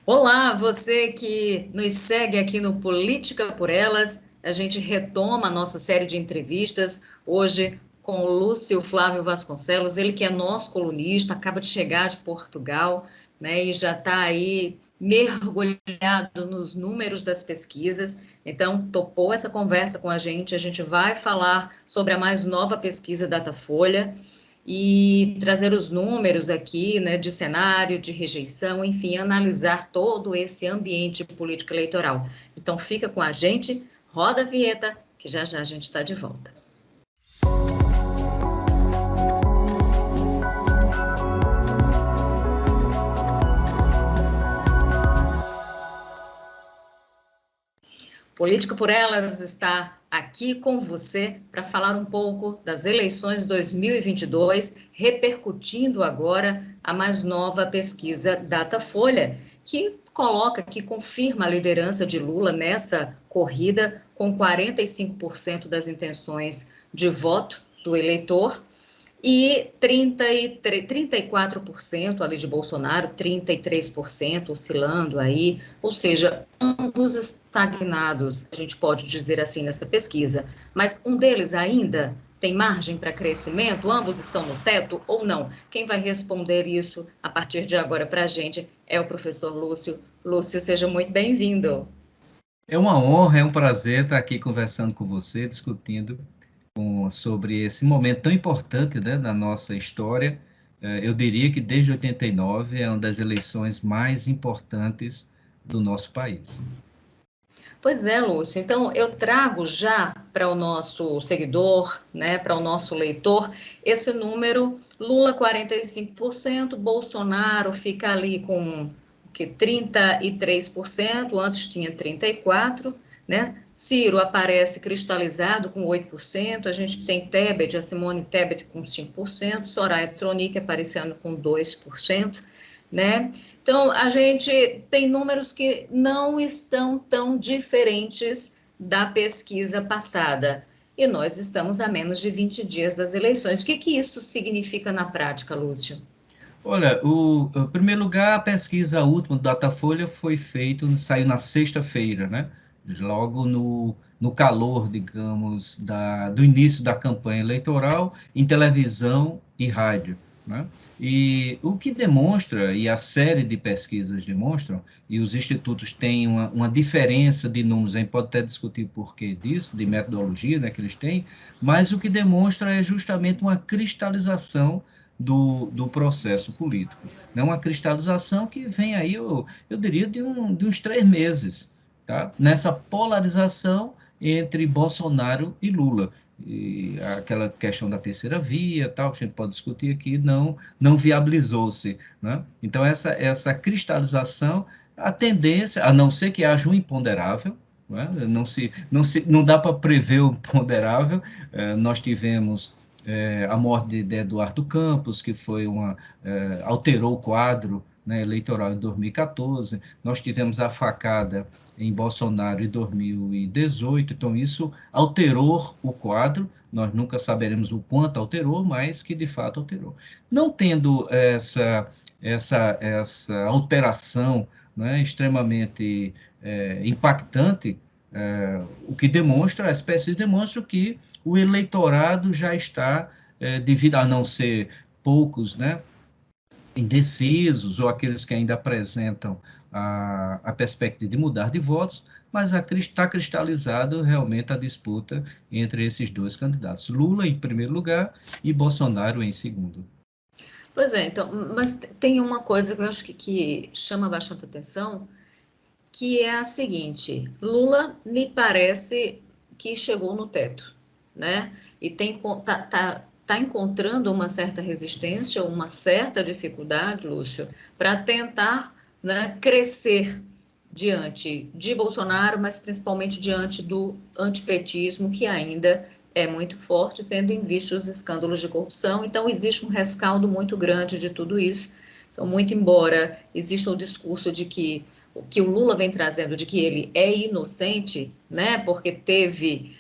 Olá, você que nos segue aqui no Política por Elas. A gente retoma a nossa série de entrevistas hoje com o Lúcio Flávio Vasconcelos, ele que é nosso colunista, acaba de chegar de Portugal, né, e já está aí mergulhado nos números das pesquisas. Então, topou essa conversa com a gente vai falar sobre a mais nova pesquisa Datafolha e trazer os números aqui, né, de cenário, de rejeição, enfim, analisar todo esse ambiente político eleitoral. Então, fica com a gente, roda a vinheta, que já já a gente está de volta. Política por Elas está aqui com você para falar um pouco das eleições 2022, repercutindo agora a mais nova pesquisa Datafolha, que confirma a liderança de Lula nessa corrida, com 45% das intenções de voto do eleitor e 34% ali de Bolsonaro, 33% oscilando aí, ou seja, ambos estagnados, a gente pode dizer assim nessa pesquisa, mas um deles ainda tem margem para crescimento? Ambos estão no teto ou não? Quem vai responder isso a partir de agora para a gente é o professor Lúcio. Lúcio, seja muito bem-vindo. É uma honra, é um prazer estar aqui conversando com você, discutindo sobre esse momento tão importante, né, da nossa história. Eu diria que desde 89 é uma das eleições mais importantes do nosso país. Pois é, Lúcio. Então, eu trago já para o nosso seguidor, né, para o nosso leitor, esse número: Lula 45%, Bolsonaro fica ali com que 33%, antes tinha 34%, né? Ciro aparece cristalizado com 8%, a gente tem Tebet, a Simone Tebet com 5%, Soraya Tronic aparecendo com 2%, né? Então, a gente tem números que não estão tão diferentes da pesquisa passada. E nós estamos a menos de 20 dias das eleições. O que que isso significa na prática, Lúcio? Olha, em primeiro lugar, a pesquisa última do Datafolha foi feita, saiu na sexta-feira, né? Logo no calor, digamos, do início da campanha eleitoral, em televisão e rádio, né? E o que demonstra, e a série de pesquisas demonstram, e os institutos têm uma diferença de números, a gente pode até discutir o porquê disso, de metodologia, né, que eles têm, mas o que demonstra é justamente uma cristalização do processo político. É uma cristalização que vem aí, eu diria, de uns 3 meses, tá? Nessa polarização entre Bolsonaro e Lula. E aquela questão da terceira via, tal, que a gente pode discutir aqui, não viabilizou-se, né? Então, essa cristalização, a tendência, a não ser que haja um imponderável, né? Não dá para prever o imponderável. Nós tivemos a morte de Eduardo Campos, que alterou o quadro, né, eleitoral em 2014. Nós tivemos a facada em Bolsonaro em 2018, então isso alterou o quadro. Nós nunca saberemos o quanto alterou, mas que de fato alterou. Não tendo essa alteração, né, extremamente impactante, o que demonstra, as pesquisas demonstram que o eleitorado já está, devido a não ser poucos, né, indecisos ou aqueles que ainda apresentam a perspectiva de mudar de votos, mas está cristalizado realmente a disputa entre esses dois candidatos, Lula em primeiro lugar e Bolsonaro em segundo. Pois é, então, mas tem uma coisa que eu acho que chama bastante atenção, que é a seguinte: Lula me parece que chegou no teto, né? E tá encontrando uma certa resistência, uma certa dificuldade, Lúcio, para tentar, né, crescer diante de Bolsonaro, mas principalmente diante do antipetismo, que ainda é muito forte, tendo em vista os escândalos de corrupção. Então, existe um rescaldo muito grande de tudo isso. Então, muito embora exista o discurso de que o que o Lula vem trazendo, de que ele é inocente, né, porque teve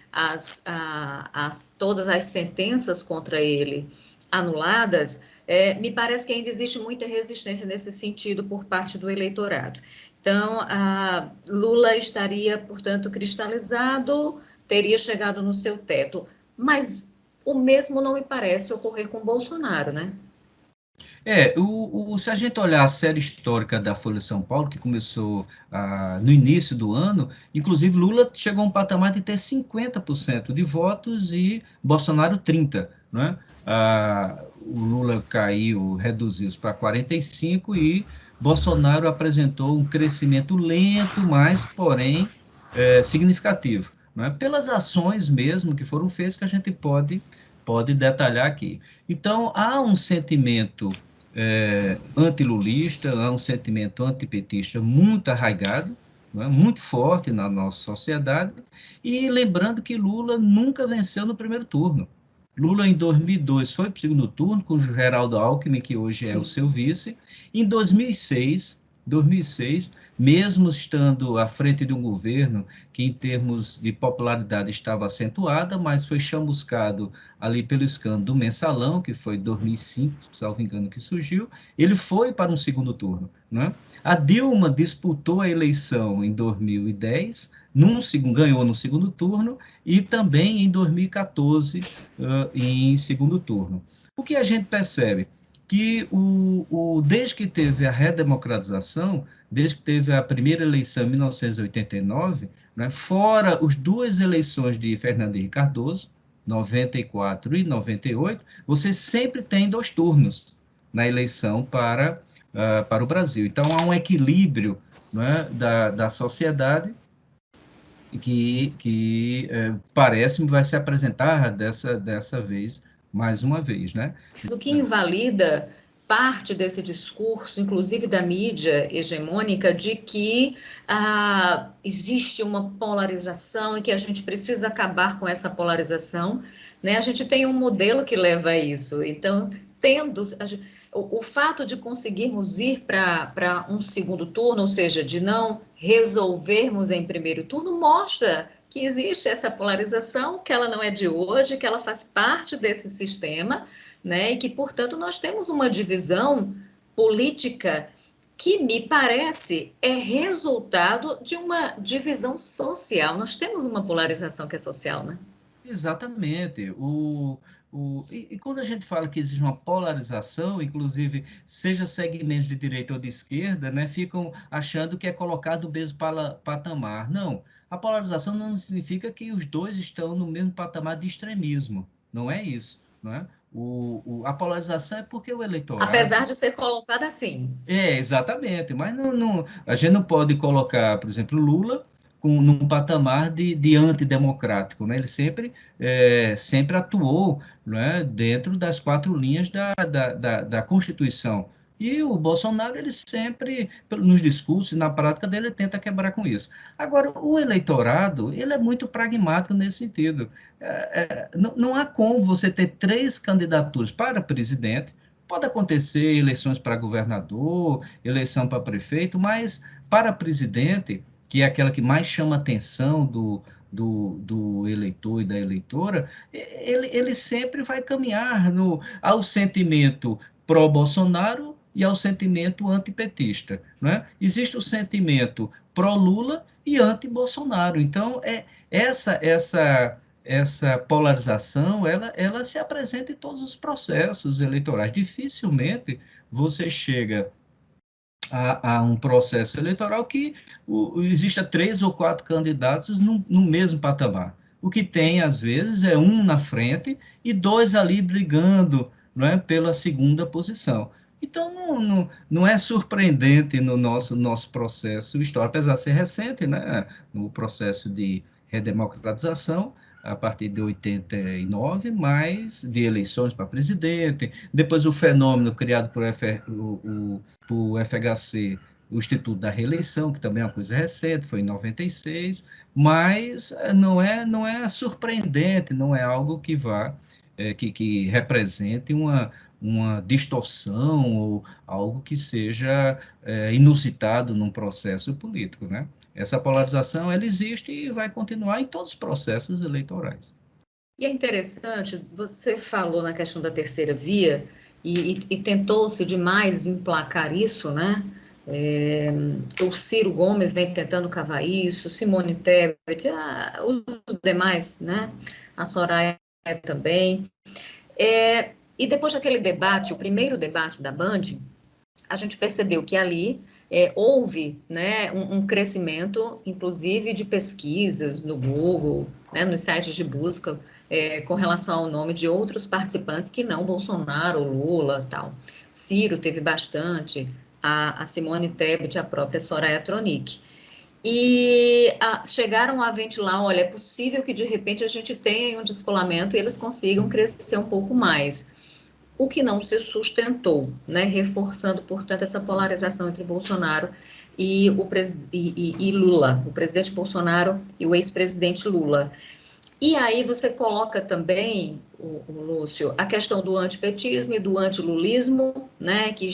todas as sentenças contra ele anuladas, Me parece que ainda existe muita resistência nesse sentido por parte do eleitorado. Então, Lula estaria, portanto, cristalizado, teria chegado no seu teto. Mas o mesmo não me parece ocorrer com Bolsonaro, né? Se a gente olhar a série histórica da Folha de São Paulo, que começou no início do ano, inclusive Lula chegou a um patamar de ter 50% de votos e Bolsonaro 30%, né? O Lula caiu, reduziu para 45% e Bolsonaro apresentou um crescimento lento, mas, porém, significativo, né? Pelas ações mesmo que foram feitas, que a gente pode detalhar aqui. Então, há um sentimento antilulista, há um sentimento antipetista muito arraigado, não é? Muito forte na nossa sociedade, e lembrando que Lula nunca venceu no primeiro turno. Lula, em 2002, foi para o segundo turno com o Geraldo Alckmin, que hoje é o Sim. seu vice. Em 2006, mesmo estando à frente de um governo que, em termos de popularidade, estava acentuada, mas foi chamuscado ali pelo escândalo do Mensalão, que foi em 2005, salvo engano, que surgiu, ele foi para um segundo turno, né? A Dilma disputou a eleição em 2010, ganhou no segundo turno, e também em 2014, em segundo turno. O que a gente percebe? Que desde que teve a redemocratização, desde que teve a primeira eleição em 1989, né, fora as duas eleições de Fernando Henrique Cardoso, 94 e 98, você sempre tem 2 turnos na eleição para o Brasil. Então, há um equilíbrio, né, da sociedade que parece-me vai se apresentar dessa vez, mais uma vez, né? O que invalida parte desse discurso, inclusive da mídia hegemônica, de que existe uma polarização e que a gente precisa acabar com essa polarização, né? A gente tem um modelo que leva a isso. Então, o fato de conseguirmos ir para um segundo turno, ou seja, de não resolvermos em primeiro turno, mostra que existe essa polarização, que ela não é de hoje, que ela faz parte desse sistema, né? E que, portanto, nós temos uma divisão política que me parece é resultado de uma divisão social. Nós temos uma polarização que é social, né? Exatamente. E quando a gente fala que existe uma polarização, inclusive, seja segmentos de direita ou de esquerda, né, ficam achando que é colocado o mesmo patamar. Não, a polarização não significa que os dois estão no mesmo patamar de extremismo. Não é isso, não é? A polarização é porque o Apesar eleitorado. de ser colocada assim. Exatamente, mas a gente não pode colocar, por exemplo, Lula num patamar de antidemocrático, né? Ele sempre atuou, né, dentro das 4 linhas da Constituição. E o Bolsonaro, ele sempre, nos discursos e na prática dele, tenta quebrar com isso. Agora, o eleitorado, ele é muito pragmático nesse sentido. Não há como você ter 3 candidaturas para presidente. Pode acontecer eleições para governador, eleição para prefeito, mas para presidente, que é aquela que mais chama a atenção do eleitor e da eleitora, ele sempre vai caminhar ao sentimento pró-Bolsonaro e ao sentimento antipetista, né? Existe o sentimento pró-Lula e anti-Bolsonaro. Então, essa polarização, ela se apresenta em todos os processos eleitorais. Dificilmente você chega a um processo eleitoral que exista 3 ou 4 candidatos no mesmo patamar. O que tem, às vezes, é um na frente e 2 ali brigando, não é, pela segunda posição. Então, não é surpreendente no nosso processo histórico, apesar de ser recente, né, no processo de redemocratização, a partir de 89, mas de eleições para presidente, depois o fenômeno criado por FHC, o Instituto da Reeleição, que também é uma coisa recente, foi em 96, mas não é surpreendente, não é algo que represente uma distorção ou algo que seja inusitado num processo político, né? Essa polarização, ela existe e vai continuar em todos os processos eleitorais. E é interessante, você falou na questão da terceira via, e tentou-se demais emplacar isso, né? O Ciro Gomes vem tentando cavar isso, Simone Tebet, os demais, né? A Soraya também. E depois daquele debate, o primeiro debate da Band, a gente percebeu que ali houve, né, um crescimento, inclusive, de pesquisas no Google, né, nos sites de busca, com relação ao nome de outros participantes que não Bolsonaro, Lula, tal. Ciro teve bastante, a Simone Tebet, a própria Soraya Tronic. E chegaram a ventilar, olha, é possível que de repente a gente tenha um descolamento e eles consigam crescer um pouco mais. O que não se sustentou, né, reforçando, portanto, essa polarização entre Bolsonaro e Lula, o presidente Bolsonaro e o ex-presidente Lula. E aí você coloca também, o Lúcio, a questão do antipetismo e do antilulismo, né, que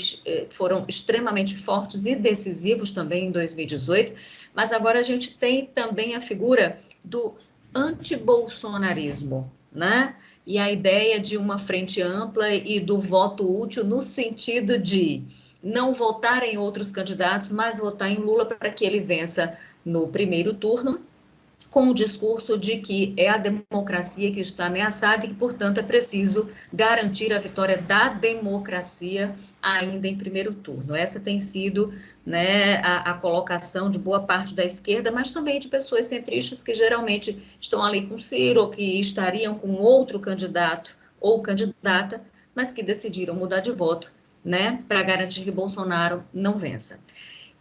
foram extremamente fortes e decisivos também em 2018, mas agora a gente tem também a figura do antibolsonarismo, né? E a ideia de uma frente ampla e do voto útil no sentido de não votar em outros candidatos, mas votar em Lula para que ele vença no primeiro turno, com o discurso de que é a democracia que está ameaçada e que, portanto, é preciso garantir a vitória da democracia ainda em primeiro turno. Essa tem sido, né, a colocação de boa parte da esquerda, mas também de pessoas centristas que geralmente estão ali com Ciro, ou que estariam com outro candidato ou candidata, mas que decidiram mudar de voto, né, para garantir que Bolsonaro não vença.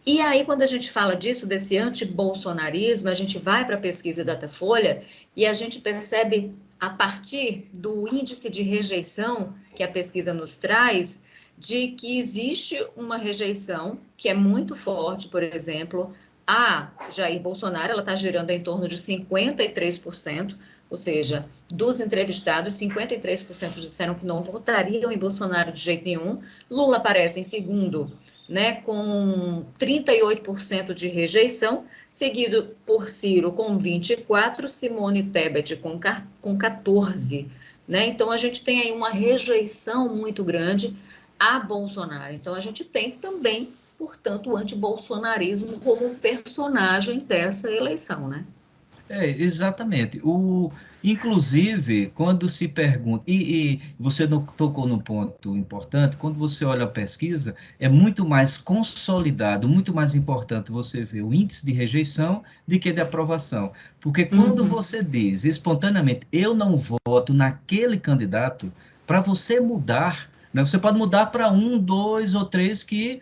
E aí, quando a gente fala disso, desse anti-bolsonarismo, a gente vai para a pesquisa Datafolha e a gente percebe, a partir do índice de rejeição que a pesquisa nos traz, de que existe uma rejeição que é muito forte, por exemplo, a Jair Bolsonaro, ela está girando em torno de 53%, ou seja, dos entrevistados, 53% disseram que não votariam em Bolsonaro de jeito nenhum. Lula aparece em segundo, né, com 38% de rejeição, seguido por Ciro com 24%, Simone Tebet com 14%. Né? Então, a gente tem aí uma rejeição muito grande a Bolsonaro. Então, a gente tem também, portanto, o antibolsonarismo como personagem dessa eleição, né? Exatamente. Inclusive, quando se pergunta, e você tocou no ponto importante, quando você olha a pesquisa, é muito mais consolidado, muito mais importante você ver o índice de rejeição do que de aprovação. Porque quando Uhum. você diz espontaneamente, eu não voto naquele candidato, para você mudar, né, você pode mudar para um, dois ou três que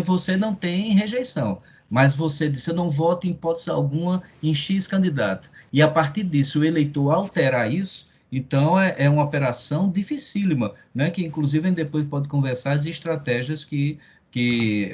você não tem rejeição. Mas você disse, eu não voto em hipótese alguma em X candidato. E a partir disso, o eleitor alterar isso, então é uma operação dificílima, né? Que inclusive a gente depois pode conversar as estratégias que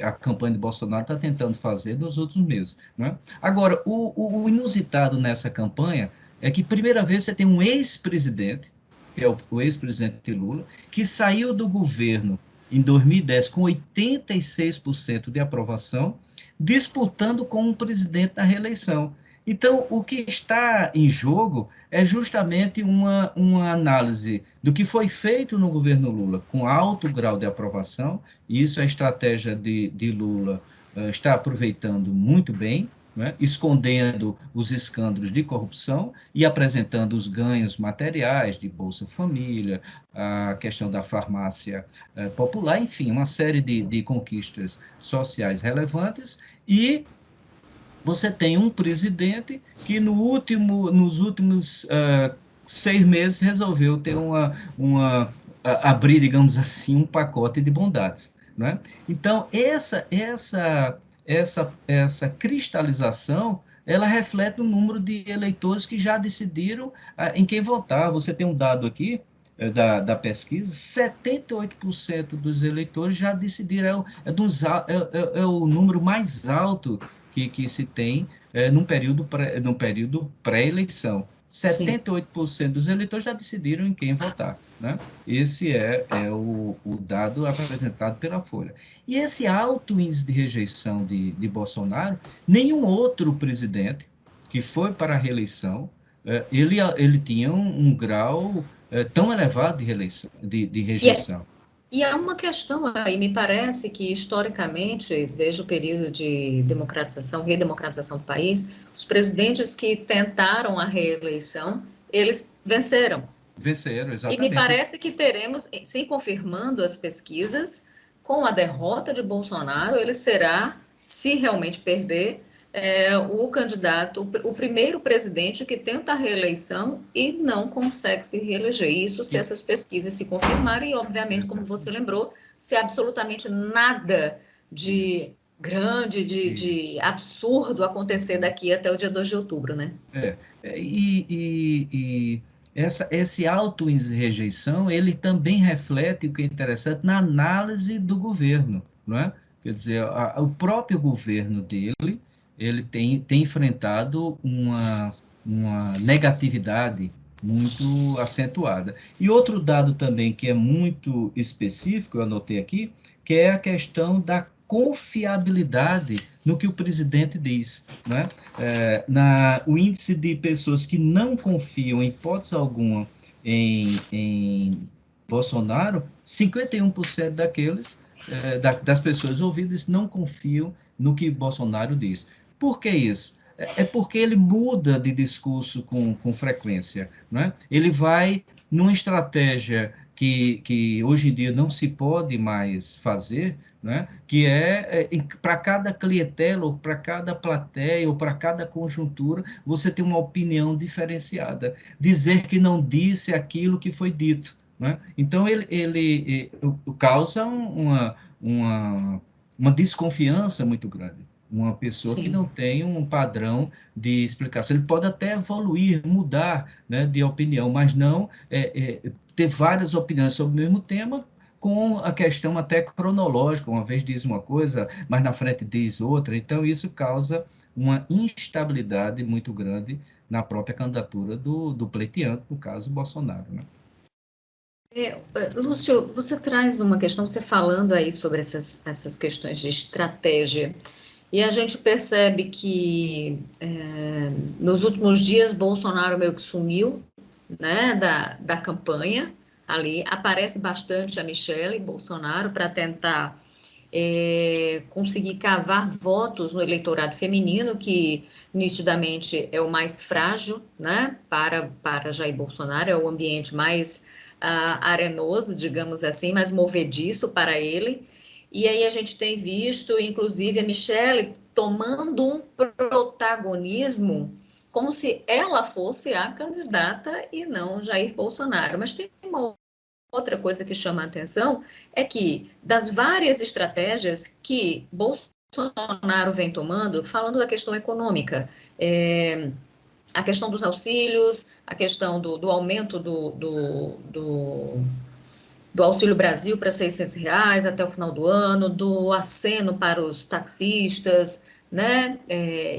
a campanha de Bolsonaro está tentando fazer nos últimos meses. Né? Agora, o inusitado nessa campanha é que, primeira vez, você tem um ex-presidente, que é o ex-presidente Lula, que saiu do governo em 2010 com 86% de aprovação, disputando com um presidente na reeleição. Então, o que está em jogo é justamente uma análise do que foi feito no governo Lula, com alto grau de aprovação, e isso a estratégia de Lula está aproveitando muito bem, né, escondendo os escândalos de corrupção e apresentando os ganhos materiais de Bolsa Família, a questão da farmácia popular, enfim, uma série de conquistas sociais relevantes, e você tem um presidente que nos últimos 6 meses resolveu ter abrir, digamos assim, um pacote de bondades, né? Então, essa cristalização, ela reflete o número de eleitores que já decidiram em quem votar. Você tem um dado aqui da pesquisa, 78% dos eleitores já decidiram, é o número mais alto que se tem num período pré-eleição. Sim. 78% dos eleitores já decidiram em quem votar. Né? Esse é o dado apresentado pela Folha. E esse alto índice de rejeição de Bolsonaro, nenhum outro presidente que foi para a reeleição, ele tinha um grau tão elevado de E, rejeição. E há uma questão aí, me parece que historicamente, desde o período de democratização, redemocratização do país, os presidentes que tentaram a reeleição, eles venceram. Venceram, E me exatamente. parece que teremos, se confirmando as pesquisas, com a derrota de Bolsonaro, ele será, se realmente perder, o candidato, o primeiro presidente que tenta a reeleição e não consegue se reeleger. Isso se essas pesquisas se confirmarem, e, obviamente, como você lembrou, se absolutamente nada de grande, de absurdo acontecer daqui até o dia 2 de outubro, né? E esse auto-índice de rejeição, ele também reflete o que é interessante na análise do governo, não é? Quer dizer, o próprio governo dele, ele tem enfrentado uma negatividade muito acentuada. E outro dado também que é muito específico, eu anotei aqui, que é a questão da confiabilidade no que o presidente diz, né? O índice de pessoas que não confiam, em hipótese alguma, em Bolsonaro, 51% daqueles, das pessoas ouvidas não confiam no que Bolsonaro diz. Por que isso? É porque ele muda de discurso com frequência, né? Ele vai numa estratégia que hoje em dia não se pode mais fazer, né? Que para cada clientela, ou para cada plateia, ou para cada conjuntura, você tem uma opinião diferenciada. Dizer que não disse aquilo que foi dito. Né? Então, ele causa uma desconfiança muito grande. Uma pessoa que não Sim. tem um padrão de explicação. Ele pode até evoluir, mudar, né, de opinião, mas não ter várias opiniões sobre o mesmo tema, com a questão até cronológica, uma vez diz uma coisa, mas na frente diz outra, então isso causa uma instabilidade muito grande na própria candidatura do pleiteante, no caso Bolsonaro, né? Lúcio, você traz uma questão, você falando aí sobre essas questões de estratégia, e a gente percebe que nos últimos dias Bolsonaro meio que sumiu, né, da campanha ali, aparece bastante a Michele Bolsonaro para tentar conseguir cavar votos no eleitorado feminino, que nitidamente é o mais frágil, né, para Jair Bolsonaro, é o ambiente mais arenoso, digamos assim, mais movediço para ele. E aí a gente tem visto, inclusive, a Michelle tomando um protagonismo como se ela fosse a candidata e não Jair Bolsonaro. Mas tem uma outra coisa que chama a atenção, é que das várias estratégias que Bolsonaro vem tomando, falando da questão econômica, a questão dos auxílios, a questão do aumento do Auxílio Brasil para R$ 600 até o final do ano, do aceno para os taxistas, né?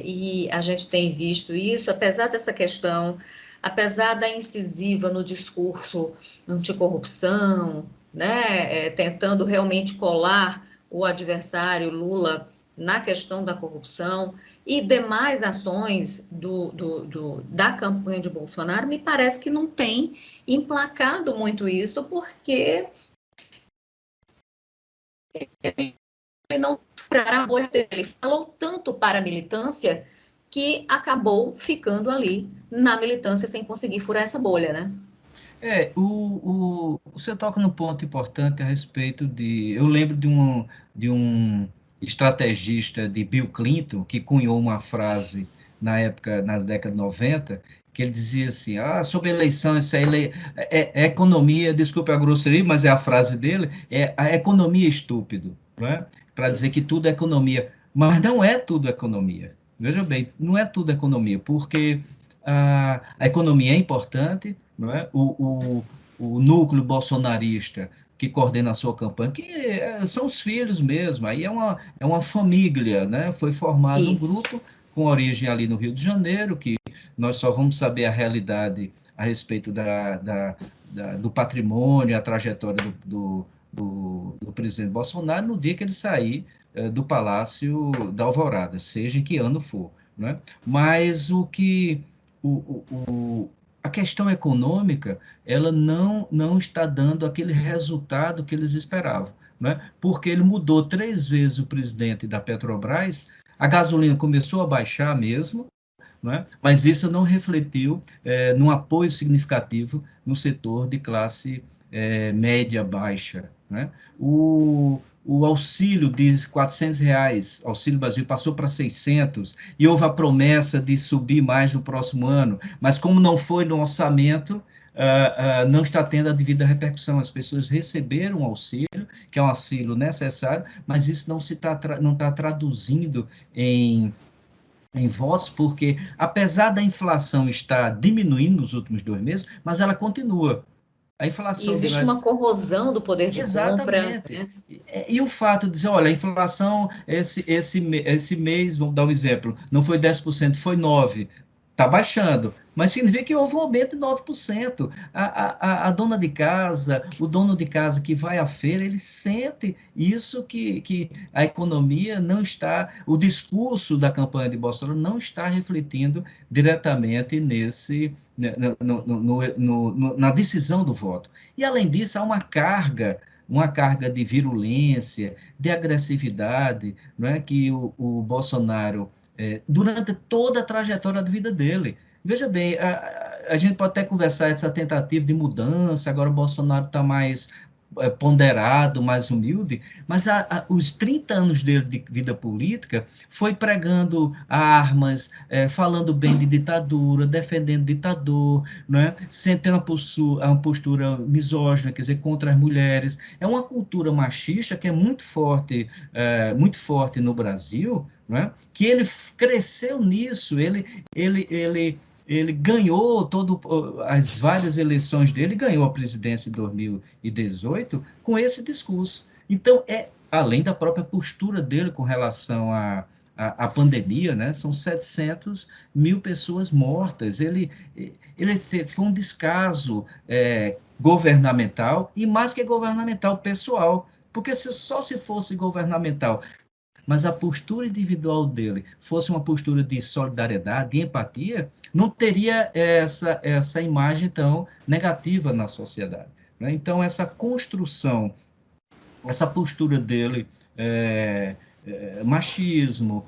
E a gente tem visto isso, apesar dessa questão, apesar da incisiva no discurso anticorrupção, né? Tentando realmente colar o adversário Lula na questão da corrupção e demais ações da campanha de Bolsonaro, me parece que não tem emplacado muito isso, porque ele não furar a bolha dele. Ele falou tanto para a militância que acabou ficando ali na militância sem conseguir furar essa bolha, né? Você toca num ponto importante a respeito de. Eu lembro de um estrategista de Bill Clinton que cunhou uma frase na época, nas décadas de 90, que ele dizia assim: sobre eleição, isso aí é economia, desculpe a grosseria, mas é a frase dele, é a economia estúpido, né? Para dizer que Isso. tudo é economia. Mas não é tudo economia. Veja bem, não é tudo economia, porque a economia é importante, não é? O núcleo bolsonarista que coordena a sua campanha, que são os filhos mesmo, aí é uma família, né? Foi formado um Isso. grupo com origem ali no Rio de Janeiro, que nós só vamos saber a realidade a respeito do patrimônio, a trajetória do presidente Bolsonaro no dia que ele sair do Palácio da Alvorada, seja em que ano for, né? Mas o que o, o, a questão econômica, ela não está dando aquele resultado que eles esperavam, né? Porque ele mudou 3 vezes o presidente da Petrobras, a gasolina começou a baixar mesmo, né? Mas isso não refletiu num apoio significativo no setor de classe média baixa, né? O auxílio de R$ 400, Auxílio Brasil, passou para 600, e houve a promessa de subir mais no próximo ano, mas como não foi no orçamento, não está tendo a devida repercussão. As pessoas receberam o auxílio, que é um auxílio necessário, mas isso não está traduzindo em votos, porque apesar da inflação estar diminuindo nos últimos 2 meses, mas ela continua. A E inflação de existe lá. uma corrosão do poder de compra, Exatamente. né? E o fato de dizer, olha, a inflação, esse mês, vamos dar um exemplo, não foi 10%, foi 9%. Está baixando, mas significa que houve um aumento de 9%. A dona de casa, o dono de casa que vai à feira, ele sente isso, que a economia não está, o discurso da campanha de Bolsonaro não está refletindo diretamente na decisão do voto. E, além disso, há uma carga de virulência, de agressividade, não é, que o Bolsonaro, durante toda a trajetória da vida dele. Veja bem, a gente pode até conversar essa tentativa de mudança, agora o Bolsonaro está mais ponderado, mais humilde, mas os 30 anos dele de vida política foi pregando armas, falando bem de ditadura, defendendo ditador, né? Sem ter uma postura misógina, quer dizer, contra as mulheres. É uma cultura machista que é muito forte no Brasil, né? Que ele cresceu nisso, ele ganhou as várias eleições dele, ganhou a presidência em 2018 com esse discurso. Então, além da própria postura dele com relação à pandemia, né? São 700 mil pessoas mortas. Ele foi um descaso governamental, e mais que governamental, pessoal. Porque só se fosse governamental, mas a postura individual dele fosse uma postura de solidariedade, de empatia, não teria essa imagem tão negativa na sociedade, né? Então, essa construção, essa postura dele, machismo,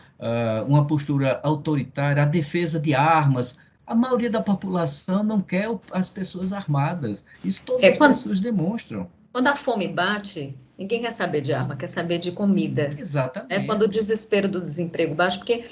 uma postura autoritária, a defesa de armas, a maioria da população não quer as pessoas armadas. Isso todas É as pessoas demonstram. quando a fome bate, ninguém quer saber de arma, quer saber de comida. É quando o Exatamente. desespero do desemprego baixa, porque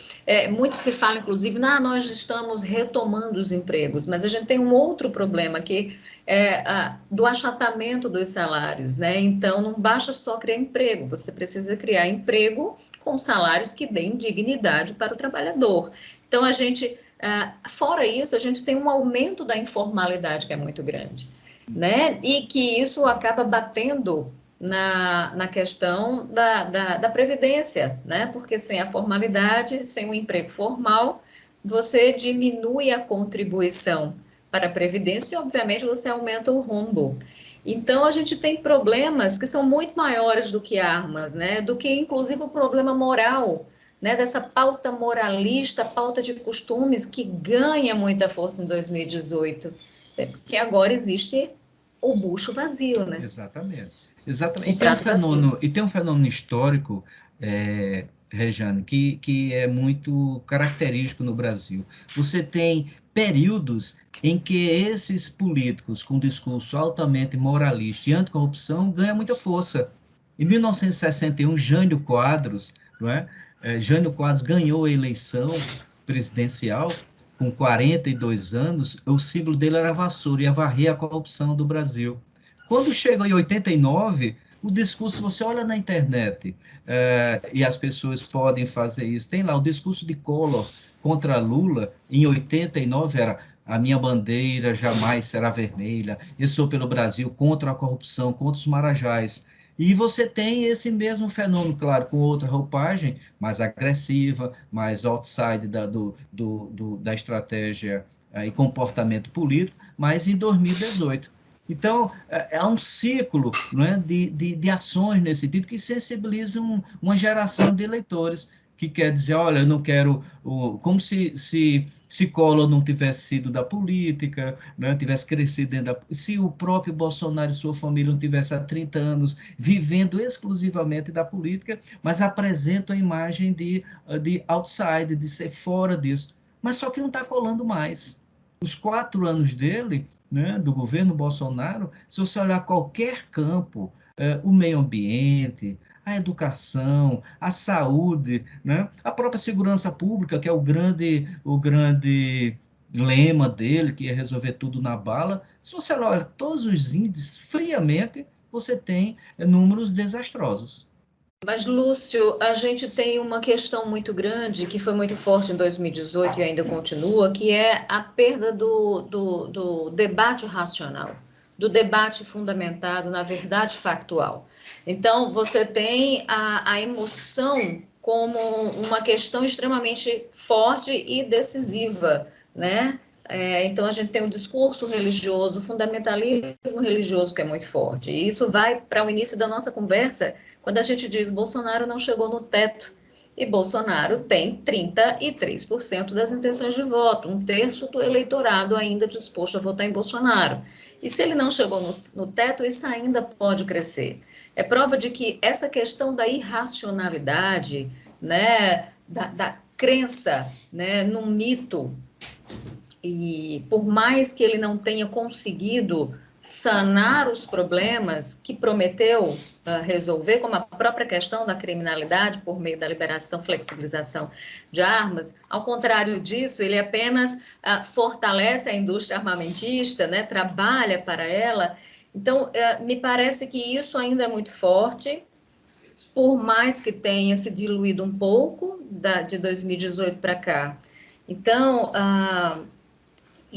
muito se fala, inclusive, nós estamos retomando os empregos, mas a gente tem um outro problema que é do achatamento dos salários, né? Então, não basta só criar emprego, você precisa criar emprego com salários que deem dignidade para o trabalhador. Então, fora isso, a gente tem um aumento da informalidade que é muito grande, né? E que isso acaba batendo na questão da previdência, né? Porque sem a formalidade, sem o emprego formal, você diminui a contribuição para a previdência e, obviamente, você aumenta o rombo. Então, a gente tem problemas que são muito maiores do que armas, né? Do que, inclusive, o problema moral, né? Dessa pauta moralista, pauta de costumes que ganha muita força em 2018, porque agora existe o bucho vazio, né? Exatamente. Exatamente. O prato vazio. E tem um fenômeno histórico, Rejane, que é muito característico no Brasil. Você tem períodos em que esses políticos com discurso altamente moralista e anticorrupção ganham muita força. Em 1961, Jânio Quadros, não é? Jânio Quadros ganhou a eleição presidencial com 42 anos, o símbolo dele era a vassoura, ia varrer a corrupção do Brasil. Quando chegou em 89, o discurso, você olha na internet, e as pessoas podem fazer isso, tem lá o discurso de Collor contra Lula, em 89 era: a minha bandeira jamais será vermelha, eu sou pelo Brasil, contra a corrupção, contra os marajás. E você tem esse mesmo fenômeno, claro, com outra roupagem, mais agressiva, mais outside da estratégia e comportamento político, mas em 2018. Então, há um ciclo, não é, de ações nesse tipo que sensibilizam uma geração de eleitores. que quer dizer, olha, eu não quero, como se Collor não tivesse sido da política, né, tivesse crescido dentro da, se o próprio Bolsonaro e sua família não tivesse há 30 anos vivendo exclusivamente da política, mas apresentam a imagem de outside, de ser fora disso. Mas só que não está colando mais. Os 4 anos dele, né, do governo Bolsonaro, se você olhar qualquer campo, o meio ambiente, a educação, a saúde, né? A própria segurança pública, que é o grande lema dele, que é resolver tudo na bala. Se você olha todos os índices friamente, você tem números desastrosos. Mas, Lúcio, a gente tem uma questão muito grande, que foi muito forte em 2018 e ainda continua, que é a perda do debate racional, do debate fundamentado na verdade factual. Então, você tem a emoção como uma questão extremamente forte e decisiva, né? Então, a gente tem o discurso religioso, o fundamentalismo religioso que é muito forte. E isso vai para o início da nossa conversa, quando a gente diz Bolsonaro não chegou no teto. E Bolsonaro tem 33% das intenções de voto, um terço do eleitorado ainda disposto a votar em Bolsonaro. E se ele não chegou no teto, isso ainda pode crescer. É prova de que essa questão da irracionalidade, né, da crença, né, num mito, e por mais que ele não tenha conseguido sanar os problemas que prometeu resolver, como a própria questão da criminalidade por meio da liberação, flexibilização de armas, ao contrário disso, ele apenas fortalece a indústria armamentista, né, trabalha para ela. Então, me parece que isso ainda é muito forte, por mais que tenha se diluído um pouco de 2018 para cá. Então,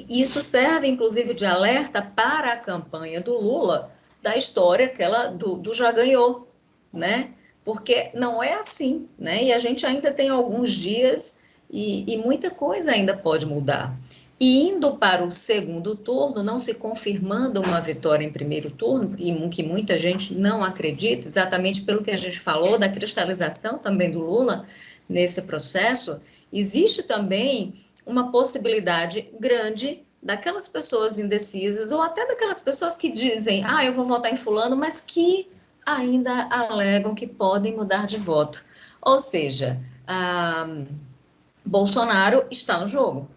isso serve, inclusive, de alerta para a campanha do Lula, da história que ela do já ganhou, né? Porque não é assim, né? E a gente ainda tem alguns dias e muita coisa ainda pode mudar. E indo para o segundo turno, não se confirmando uma vitória em primeiro turno, e que muita gente não acredita, exatamente pelo que a gente falou da cristalização também do Lula nesse processo, existe também uma possibilidade grande daquelas pessoas indecisas ou até daquelas pessoas que dizem, eu vou votar em fulano, mas que ainda alegam que podem mudar de voto. Ou seja, Bolsonaro está no jogo.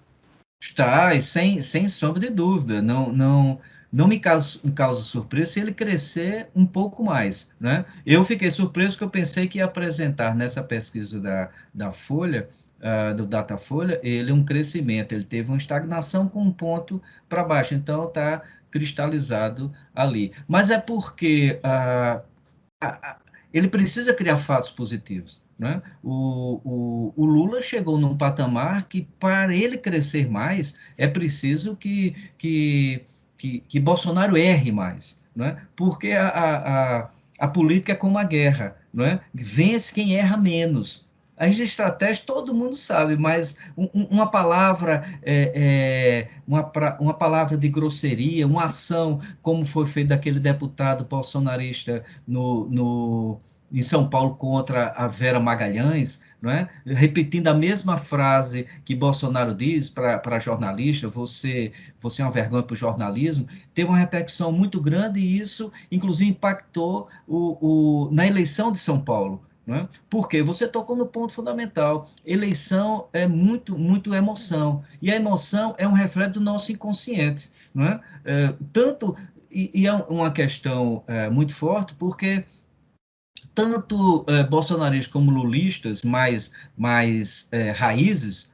Está, e sem sombra de dúvida, não me causa surpresa se ele crescer um pouco mais, né? Eu fiquei surpreso que eu pensei que ia apresentar nessa pesquisa da Folha, do Datafolha, ele um crescimento, ele teve uma estagnação com um ponto para baixo, então está cristalizado ali. Mas é porque ele precisa criar fatos positivos. Né? O Lula chegou num patamar que, para ele crescer mais, é preciso que Bolsonaro erre mais. Né? Porque a política é como a guerra. Né? Vence quem erra menos. As estratégias todo mundo sabe, mas uma palavra uma palavra de grosseria, uma ação, como foi feito daquele deputado bolsonarista em São Paulo contra a Vera Magalhães, não é? Repetindo a mesma frase que Bolsonaro diz para jornalista, você é uma vergonha para o jornalismo, teve uma repercussão muito grande e isso, inclusive, impactou na eleição de São Paulo. Não é? Porque você tocou no ponto fundamental. Eleição é muito emoção. E a emoção é um reflexo do nosso inconsciente. Não é? E é uma questão muito forte, porque tanto bolsonaristas como lulistas, mais raízes,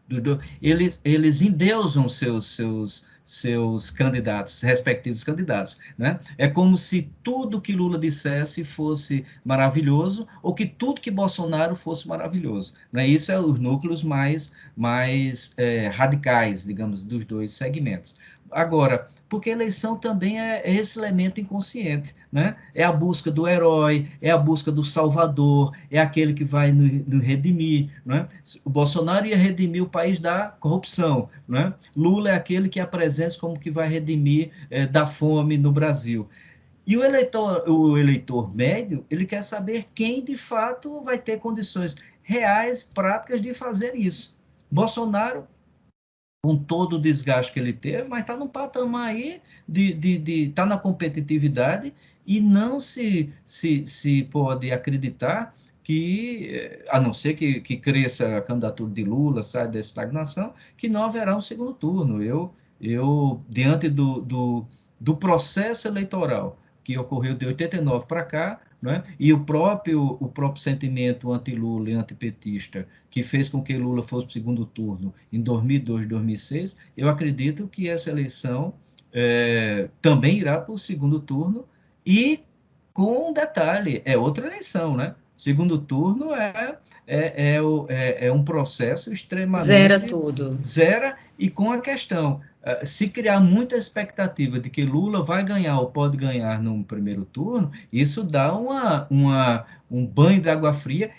eles endeusam seus candidatos, respectivos candidatos. Né? É como se tudo que Lula dissesse fosse maravilhoso, ou que tudo que Bolsonaro fosse maravilhoso. Né? Isso é os núcleos mais radicais, digamos, dos dois segmentos. Agora, porque a eleição também é esse elemento inconsciente, né? É a busca do herói, é a busca do salvador, é aquele que vai nos redimir, né? O Bolsonaro ia redimir o país da corrupção, né? Lula é aquele que apresenta como que vai redimir da fome no Brasil. E o eleitor médio, ele quer saber quem de fato vai ter condições. reais práticas de fazer isso. Bolsonaro, com todo o desgaste que ele teve, mas está no patamar aí tá na competitividade e não se pode acreditar que, a não ser que cresça a candidatura de Lula, saia da estagnação, que não haverá um segundo turno. Diante do processo eleitoral que ocorreu de 89 para cá, né, e o próprio sentimento anti-Lula e antipetista que fez com que Lula fosse para o segundo turno em 2002, 2006, eu acredito que essa eleição também irá para o segundo turno e com um detalhe, é outra eleição, né? Segundo turno é um processo Zera extremamente tudo. zero e com a questão, se criar muita expectativa de que Lula vai ganhar ou pode ganhar no primeiro turno, isso dá um banho de água fria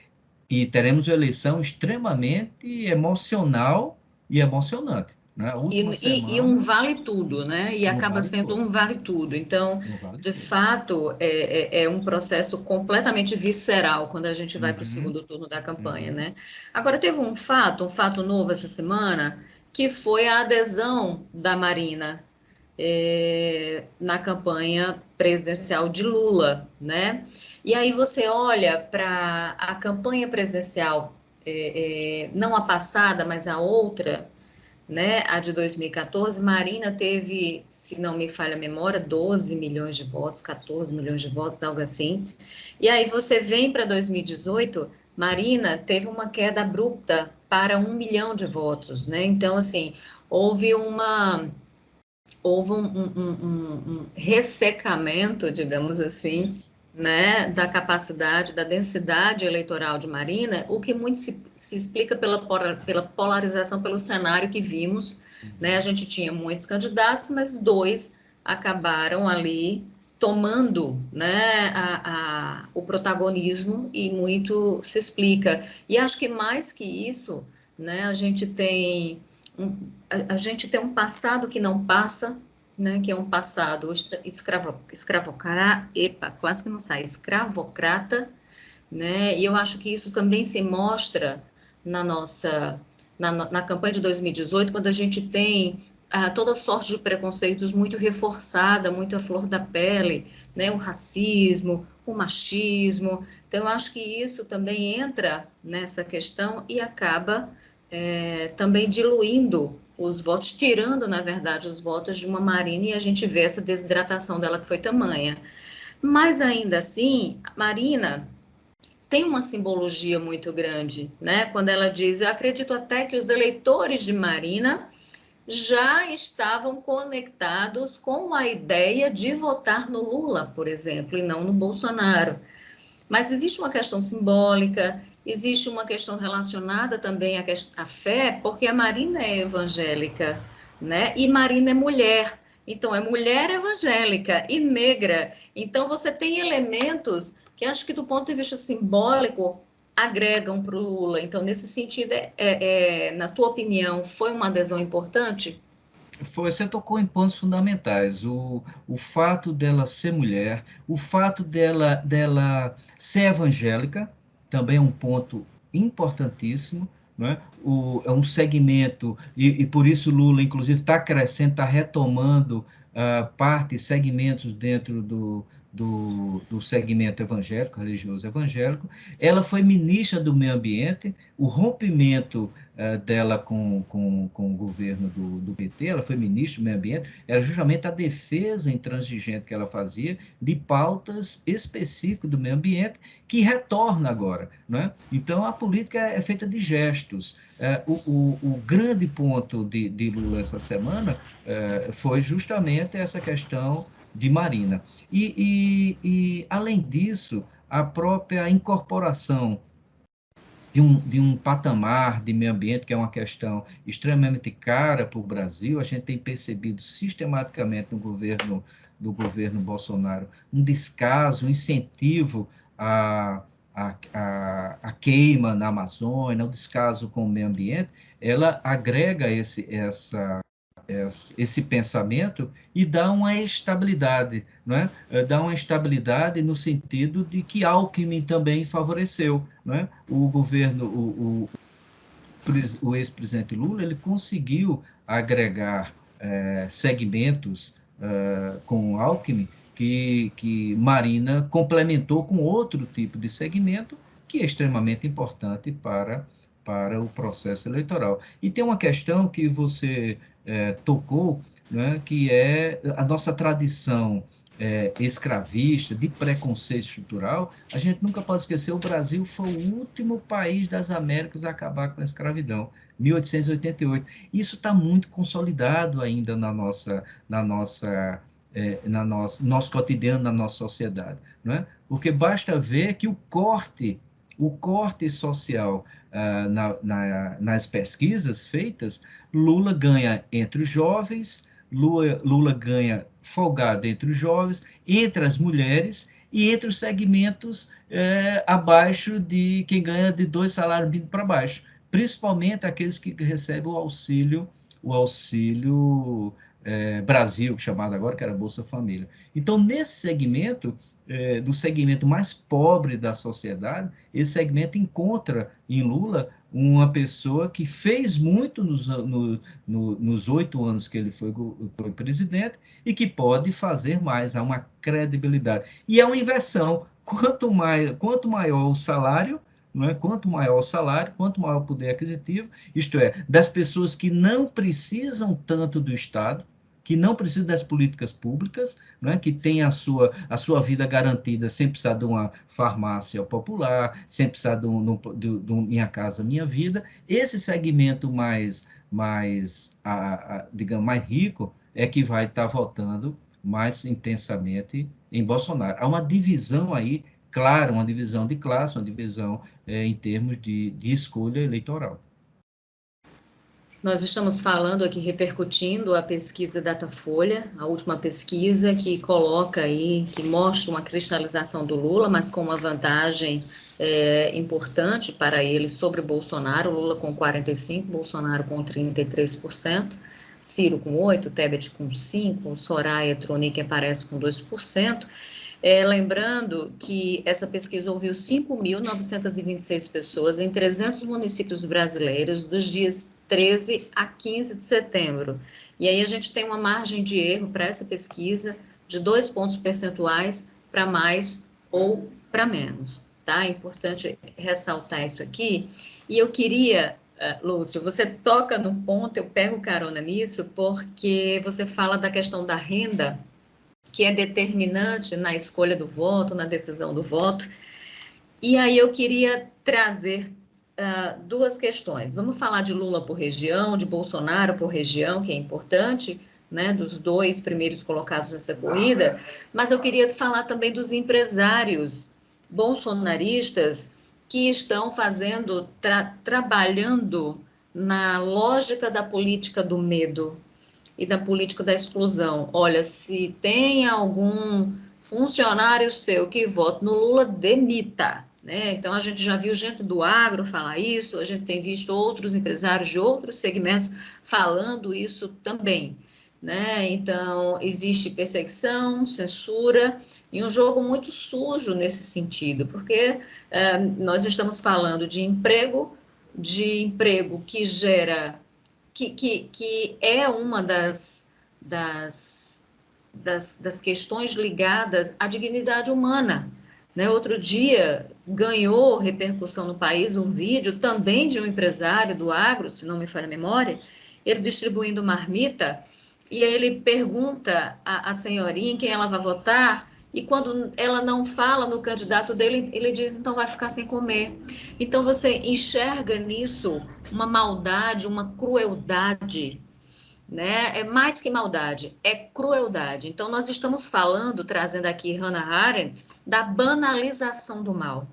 e teremos uma eleição extremamente emocional e emocionante, né? A última E um semana vale tudo, né? E não acaba vale sendo tudo, um vale tudo. Então, não vale de tudo. fato, é um processo completamente visceral quando a gente vai para o Uhum, segundo turno da campanha, uhum. né? Agora, teve um fato novo essa semana, que foi a adesão da Marina, na campanha presidencial de Lula, né? E aí você olha para a campanha presidencial, não a passada, mas a outra, né? A de 2014, Marina teve, se não me falha a memória, 12 milhões de votos, 14 milhões de votos, algo assim. E aí você vem para 2018, Marina teve uma queda abrupta para 1 milhão de votos, né? Então, assim, houve uma houve um ressecamento, digamos assim, né, da capacidade, da densidade eleitoral de Marina, o que muito se explica pela polarização, pelo cenário que vimos, né? A gente tinha muitos candidatos, mas dois acabaram ali tomando, né, o protagonismo e muito se explica. E acho que mais que isso, né, um, a gente tem um passado que não passa, né, que é um passado quase que não sai, escravocrata, né, e eu acho que isso também se mostra na nossa, na campanha de 2018, quando a gente tem toda sorte de preconceitos muito reforçada, muito à flor da pele, né, o racismo, o machismo, então eu acho que isso também entra nessa questão e acaba também diluindo os votos, tirando, na verdade, os votos de uma Marina e a gente vê essa desidratação dela que foi tamanha. Mas ainda assim, a Marina tem uma simbologia muito grande, né? Quando ela diz, eu acredito até que os eleitores de Marina já estavam conectados com a ideia de votar no Lula, por exemplo, e não no Bolsonaro. Mas existe uma questão simbólica, existe uma questão relacionada também à fé, porque a Marina é evangélica, né? E Marina é mulher. Então, é mulher evangélica e negra. Então, você tem elementos que acho que, do ponto de vista simbólico, agregam para o Lula. Então, nesse sentido, na tua opinião, foi uma adesão importante? Você tocou em pontos fundamentais. O fato dela ser mulher, o fato dela ser evangélica, também é um ponto importantíssimo. Né? É um segmento, e por isso Lula, inclusive, está crescendo, está retomando partes, segmentos dentro do segmento evangélico, religioso evangélico. Ela foi ministra do Meio Ambiente, o rompimento dela com o governo do PT, ela foi ministra do Meio Ambiente, era justamente a defesa intransigente que ela fazia de pautas específicas do meio ambiente, que retorna agora. Né? Então, a política é feita de gestos. O grande ponto de Lula essa semana foi justamente essa questão de Marina. Além disso, a própria incorporação de um patamar de meio ambiente, que é uma questão extremamente cara para o Brasil, a gente tem percebido sistematicamente no governo do governo Bolsonaro um descaso, um incentivo à queima na Amazônia, um descaso com o meio ambiente, ela agrega esse pensamento e dá uma estabilidade, não é? Dá uma estabilidade no sentido de que Alckmin também favoreceu, não é? O governo, o ex-presidente Lula, ele conseguiu agregar segmentos com Alckmin que Marina complementou com outro tipo de segmento que é extremamente importante para o processo eleitoral. E tem uma questão que você tocou, né, que é a nossa tradição escravista, de preconceito estrutural. A gente nunca pode esquecer, o Brasil foi o último país das Américas a acabar com a escravidão, 1888. Isso está muito consolidado ainda nosso cotidiano, na nossa sociedade, não é? Porque basta ver que o corte social nas pesquisas feitas, Lula ganha entre os jovens, Lula ganha folgado entre os jovens, entre as mulheres e entre os segmentos abaixo de quem ganha de 2 salários mínimos para baixo, principalmente aqueles que recebem o auxílio Brasil, chamado agora, que era Bolsa Família. Então, nesse segmento, do segmento mais pobre da sociedade, esse segmento encontra em Lula uma pessoa que fez muito nos 8 anos que ele foi presidente e que pode fazer mais, há uma credibilidade. E é uma inversão, quanto maior o salário, não é? Quanto maior o salário, quanto maior o poder aquisitivo, isto é, das pessoas que não precisam tanto do Estado, que não precisam das políticas públicas, não é? Que tem a sua vida garantida sem precisar de uma farmácia popular, sem precisar de um Minha Casa Minha Vida. Esse segmento digamos, mais rico é que vai estar votando mais intensamente em Bolsonaro. Há uma divisão aí, claro, uma divisão de classe, uma divisão em termos de escolha eleitoral. Nós estamos falando aqui, repercutindo a pesquisa Datafolha, a última pesquisa que coloca aí, que mostra uma cristalização do Lula, mas com uma vantagem importante para ele sobre Bolsonaro, Lula com 45%, Bolsonaro com 33%, Ciro com 8%, Tebet com 5%, Soraya Tronic aparece com 2%. Lembrando que essa pesquisa ouviu 5.926 pessoas em 300 municípios brasileiros dos dias 13 a 15 de setembro. E aí a gente tem uma margem de erro para essa pesquisa de 2 pontos percentuais para mais ou para menos, tá? É importante ressaltar isso aqui. E eu queria, Lúcio, você toca num ponto, eu pego carona nisso, porque você fala da questão da renda, que é determinante na escolha do voto, na decisão do voto. E aí eu queria trazer duas questões. Vamos falar de Lula por região, de Bolsonaro por região, que é importante, né, dos dois primeiros colocados nessa corrida, mas eu queria falar também dos empresários bolsonaristas que estão trabalhando na lógica da política do medo e da política da exclusão. Olha, se tem algum funcionário seu que vota no Lula, demita. Né? Então, a gente já viu gente do agro falar isso, a gente tem visto outros empresários de outros segmentos falando isso também. Né? Então, existe perseguição, censura e um jogo muito sujo nesse sentido, porque nós estamos falando de emprego que gera que é uma das questões ligadas à dignidade humana. Né? Outro dia ganhou repercussão no país um vídeo também de um empresário do agro, se não me falha a memória, ele distribuindo marmita, e aí ele pergunta à senhorinha em quem ela vai votar, e quando ela não fala no candidato dele, ele diz, então vai ficar sem comer. Então você enxerga nisso uma maldade, uma crueldade, né? É mais que maldade, é crueldade. Então nós estamos falando, trazendo aqui Hannah Arendt, da banalização do mal.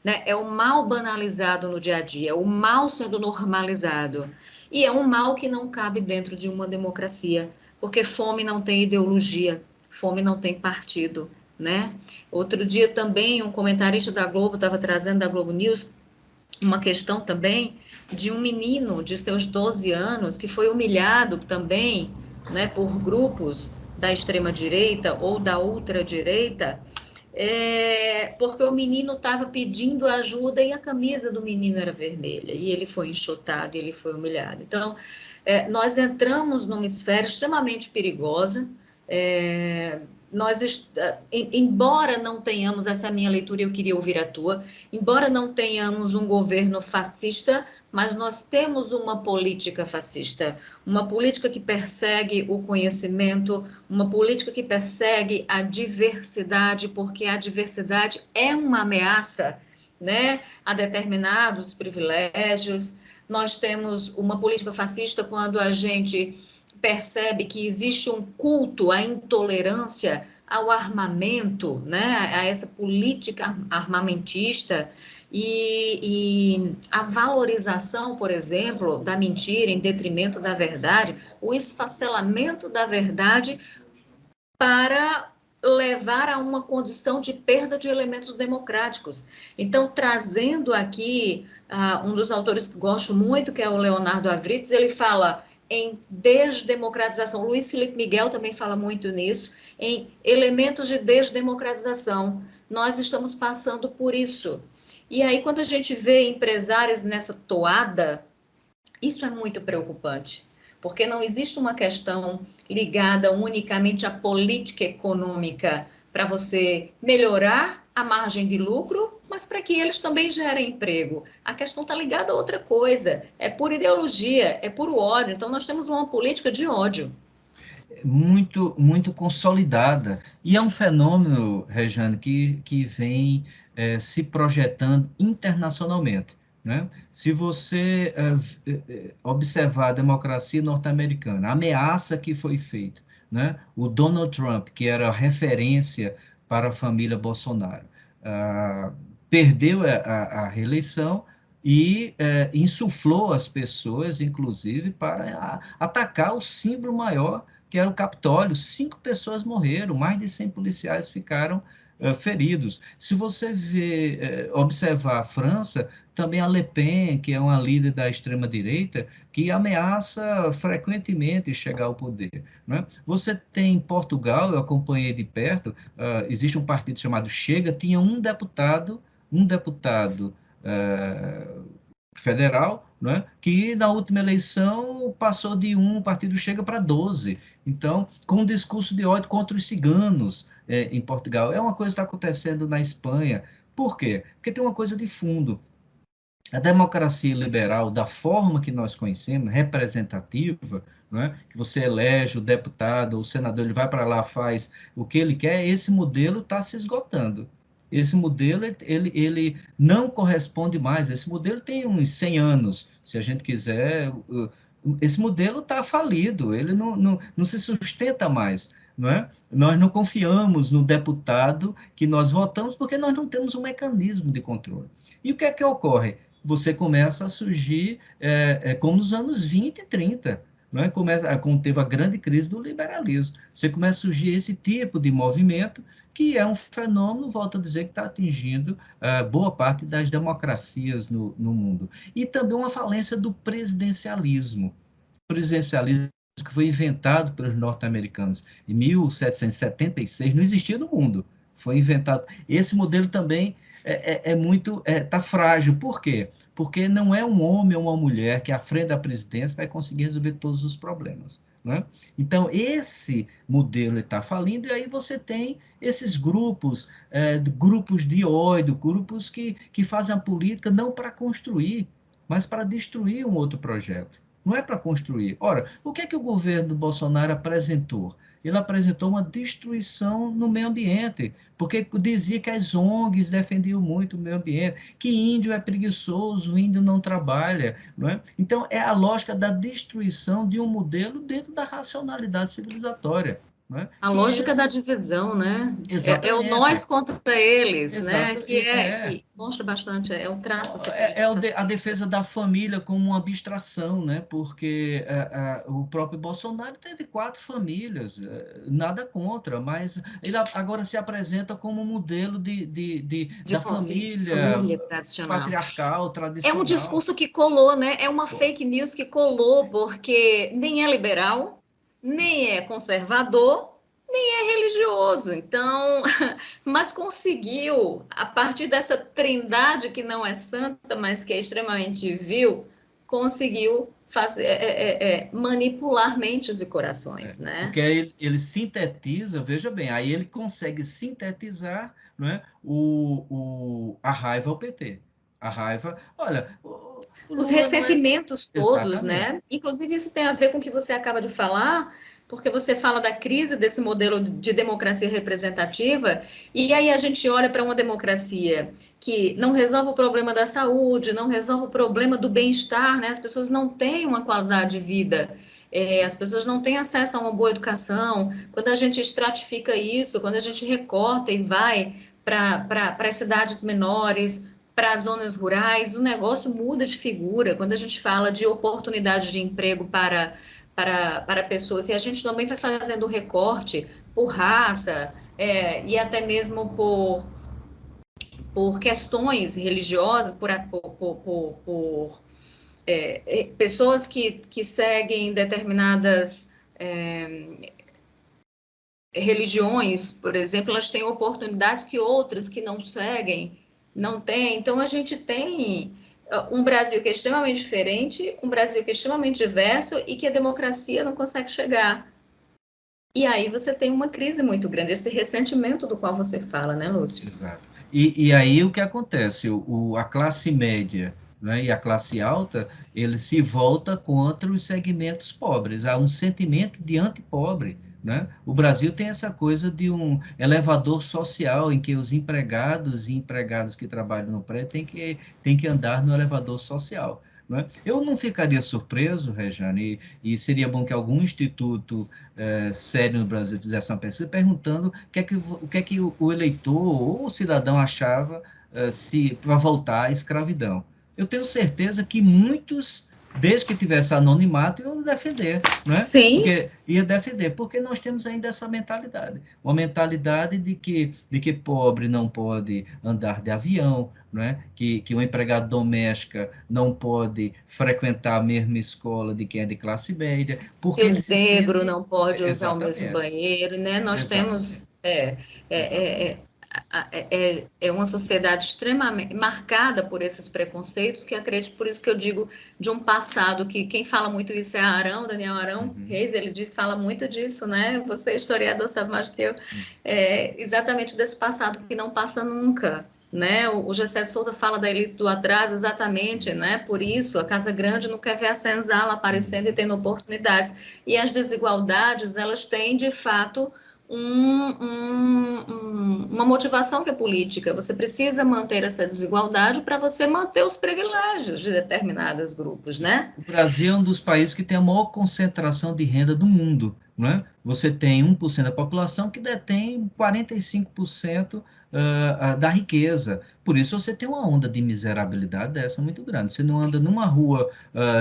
Né? É o mal banalizado no dia a dia, é o mal sendo normalizado. E é um mal que não cabe dentro de uma democracia, porque fome não tem ideologia, fome não tem partido. Né? Outro dia também um comentarista da Globo estava trazendo da Globo News uma questão também de um menino de seus 12 anos que foi humilhado também, né, por grupos da extrema-direita ou da ultradireita, porque o menino estava pedindo ajuda e a camisa do menino era vermelha, e ele foi enxotado, e ele foi humilhado. Então, nós entramos numa esfera extremamente perigosa, embora não tenhamos, essa é a minha leitura, eu queria ouvir a tua, embora não tenhamos um governo fascista, mas nós temos uma política fascista, uma política que persegue o conhecimento, uma política que persegue a diversidade, porque a diversidade é uma ameaça, né, a determinados privilégios. Nós temos uma política fascista quando a gente percebe que existe um culto à intolerância, ao armamento, né, a essa política armamentista e a valorização, por exemplo, da mentira em detrimento da verdade, o esfacelamento da verdade para levar a uma condição de perda de elementos democráticos. Então, trazendo aqui um dos autores que gosto muito, que é o Leonardo Avritz, ele fala em desdemocratização. Luiz Felipe Miguel também fala muito nisso, em elementos de desdemocratização. Nós estamos passando por isso. E aí, quando a gente vê empresários nessa toada, isso é muito preocupante, porque não existe uma questão ligada unicamente à política econômica para você melhorar a margem de lucro, mas para que eles também gerem emprego. A questão está ligada a outra coisa, é por ideologia, é por ódio. Então, nós temos uma política de ódio. Muito consolidada. E é um fenômeno, Rejane, que vem se projetando internacionalmente. Né? Se você observar a democracia norte-americana, a ameaça que foi feita, né? O Donald Trump, que era referência para a família Bolsonaro, ah, perdeu a reeleição e insuflou as pessoas, inclusive, para atacar o símbolo maior que era o Capitólio. 5 pessoas morreram, mais de 100 policiais ficaram feridos. Se você observar a França, também a Le Pen, que é uma líder da extrema-direita, que ameaça frequentemente chegar ao poder. Né? Você tem em Portugal, eu acompanhei de perto, existe um partido chamado Chega, tinha um deputado federal, né, que na última eleição passou de o partido Chega para 12. Então, com um discurso de ódio contra os ciganos em Portugal. É uma coisa que está acontecendo na Espanha. Por quê? Porque tem uma coisa de fundo. A democracia liberal, da forma que nós conhecemos, representativa, né, que você elege o deputado, o senador, ele vai para lá, faz o que ele quer, esse modelo está se esgotando. Esse modelo, ele não corresponde mais. Esse modelo tem uns 100 anos, se a gente quiser. Esse modelo está falido, ele não se sustenta mais. Não é? Nós não confiamos no deputado que nós votamos porque nós não temos um mecanismo de controle. E o que é que ocorre? Você começa a surgir, como nos anos 20 e 30, não é? Como teve a grande crise do liberalismo. Você começa a surgir esse tipo de movimento, que é um fenômeno, volto a dizer, que está atingindo boa parte das democracias no mundo. E também uma falência do presidencialismo. O presidencialismo que foi inventado pelos norte-americanos em 1776, não existia no mundo. Foi inventado. Esse modelo também está frágil. Por quê? Porque não é um homem ou uma mulher que à frente da presidência vai conseguir resolver todos os problemas. Né? Então, esse modelo está falindo, e aí você tem esses grupos de ódio, grupos que fazem a política não para construir, mas para destruir um outro projeto. Não é para construir. Ora, o que é que o governo Bolsonaro apresentou? Ele apresentou uma destruição no meio ambiente, porque dizia que as ONGs defendiam muito o meio ambiente, que índio é preguiçoso, índio não trabalha. Não é? Então, é a lógica da destruição de um modelo dentro da racionalidade civilizatória. né? A E lógica da esse, divisão, né? É o exatamente, nós contra eles, né? exato, Que mostra bastante, é o traço essa é política a fascista. defesa da família como uma abstração, né? Porque o próprio Bolsonaro teve 4 famílias, nada contra, mas ele agora se apresenta como um modelo da De família família tradicional. patriarcal, É um tradicional. discurso que colou, né? É uma fake news que colou, porque nem é liberal, nem é conservador, nem é religioso. Então, mas conseguiu, a partir dessa trindade que não é santa, mas que é extremamente vil, conseguiu fazer, manipular mentes e corações, né? Porque aí ele sintetiza, veja bem, aí ele consegue sintetizar, não é, a raiva ao PT. A raiva, olha, o Os Lula não é ressentimentos todos, exatamente. né? Inclusive, isso tem a ver com o que você acaba de falar, porque você fala da crise desse modelo de democracia representativa, e aí a gente olha para uma democracia que não resolve o problema da saúde, não resolve o problema do bem-estar, né? As pessoas não têm uma qualidade de vida. As pessoas não têm acesso a uma boa educação. Quando a gente estratifica isso, quando a gente recorta e vai para as cidades menores, para as zonas rurais, o negócio muda de figura. Quando a gente fala de oportunidades de emprego para pessoas, e a gente também vai fazendo recorte por raça, e até mesmo por questões religiosas, pessoas que seguem determinadas religiões, por exemplo, elas têm oportunidades que outras que não seguem não têm. Então, a gente tem um Brasil que é extremamente diferente, um Brasil que é extremamente diverso e que a democracia não consegue chegar. E aí você tem uma crise muito grande, esse ressentimento do qual você fala, né, Lúcio? Exato. E aí o que acontece? A classe média, né, e a classe alta, ele se volta contra os segmentos pobres. Há um sentimento de antipobre, né? O Brasil tem essa coisa de um elevador social em que os empregados e empregadas que trabalham no prédio têm que andar no elevador social. Né? Eu não ficaria surpreso, Rejane, e seria bom que algum instituto sério no Brasil fizesse uma pesquisa perguntando o que é que o eleitor ou o cidadão achava se para voltar à escravidão. Eu tenho certeza que muitos, desde que tivesse anonimato, iam defender, né? Sim, Porque ia defender, porque nós temos ainda essa mentalidade, uma mentalidade de que pobre não pode andar de avião, né? Que uma empregada doméstica não pode frequentar a mesma escola de quem é de classe média, que porque o ele se negro sente não pode usar o mesmo exatamente, banheiro, né? Nós exatamente, temos é, é, exatamente. é, é uma sociedade extremamente marcada por esses preconceitos, que acredito, por isso que eu digo de um passado que quem fala muito isso é Arão, Daniel Arão Uhum, Reis, ele fala muito disso, né? Você, historiador, sabe mais que eu, uhum, exatamente desse passado que não passa nunca. Né? O Gessé de Souza fala da elite do atraso exatamente, né? Por isso a Casa Grande não quer ver a senzala aparecendo e uhum. tendo oportunidades. E as desigualdades, elas têm, de fato, uma motivação que é política. Você precisa manter essa desigualdade para você manter os privilégios de determinados grupos, né? O Brasil é um dos países que tem a maior concentração de renda do mundo, não é? Você tem 1% da população que detém 45% da riqueza. Por isso você tem uma onda de miserabilidade dessa muito grande. Você não anda numa rua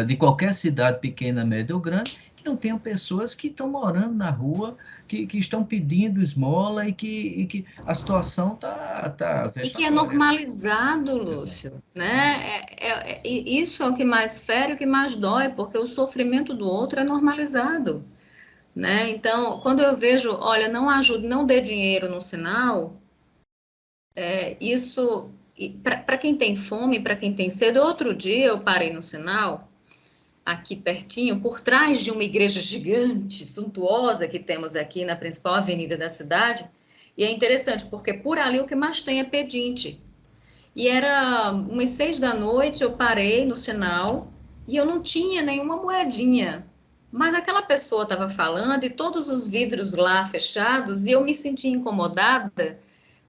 de qualquer cidade pequena, média ou grande que não tenham pessoas que estão morando na rua, que estão pedindo esmola e que a situação tá E que é vexatória. normalizado, Exato. Lúcio, né? E isso é o que mais fere, o que mais dói, porque o sofrimento do outro é normalizado, né? Então, quando eu vejo, olha, não ajude, não dê dinheiro no sinal, isso, para quem tem fome, para quem tem sede, outro dia eu parei no sinal, aqui pertinho, por trás de uma igreja gigante, suntuosa que temos aqui na principal avenida da cidade, e é interessante, porque por ali o que mais tem é pedinte. E era umas 6 da noite, eu parei no sinal e eu não tinha nenhuma moedinha. Mas aquela pessoa estava falando e todos os vidros lá fechados e eu me senti incomodada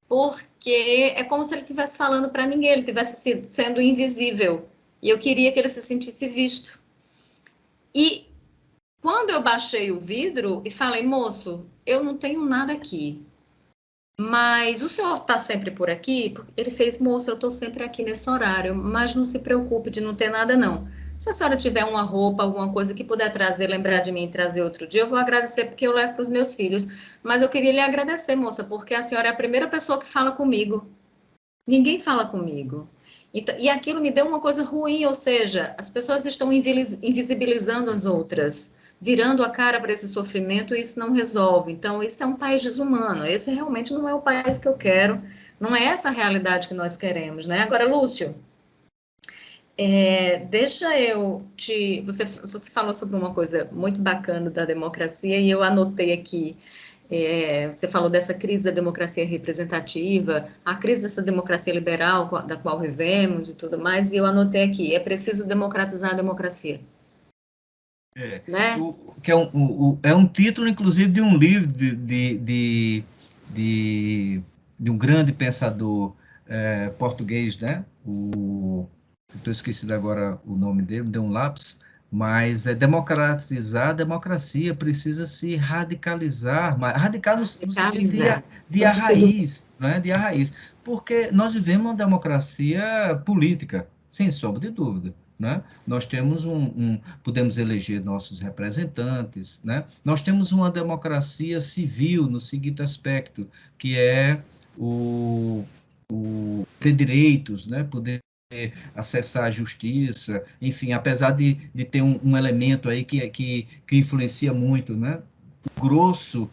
porque é como se ele estivesse falando para ninguém, ele estivesse sendo invisível. E eu queria que ele se sentisse visto. E quando eu baixei o vidro e falei, moço, eu não tenho nada aqui. Mas o senhor está sempre por aqui? Ele fez, moça, eu estou sempre aqui nesse horário, mas não se preocupe de não ter nada, não. Se a senhora tiver uma roupa, alguma coisa que puder trazer, lembrar de mim e trazer outro dia, eu vou agradecer porque eu levo para os meus filhos. Mas eu queria lhe agradecer, moça, porque a senhora é a primeira pessoa que fala comigo. Ninguém fala comigo. Então, e aquilo me deu uma coisa ruim, ou seja, as pessoas estão invisibilizando as outras, virando a cara para esse sofrimento e isso não resolve. Então, isso é um país desumano. Esse realmente não é o país que eu quero. Não é essa a realidade que nós queremos, né? Agora, Lúcio, deixa eu te. Você falou sobre uma coisa muito bacana da democracia e eu anotei aqui. Você falou dessa crise da democracia representativa, a crise dessa democracia liberal da qual vivemos e tudo mais, e eu anotei aqui, é preciso democratizar a democracia, É, né? que é é um título, inclusive, de um livro de, de um grande pensador português, né? Estou esquecido agora o nome dele, me deu um lapso, mas é democratizar a democracia, precisa se radicalizar, mas radical no sentido Radicalizar, de no a sentido, raiz, né? De a raiz, porque nós vivemos uma democracia política, sem sombra de dúvida, né? Nós temos podemos eleger nossos representantes, né? Nós temos uma democracia civil no seguinte aspecto, que é o, ter direitos, né? Poder acessar a justiça, enfim, apesar de ter um elemento aí que influencia muito, né? O grosso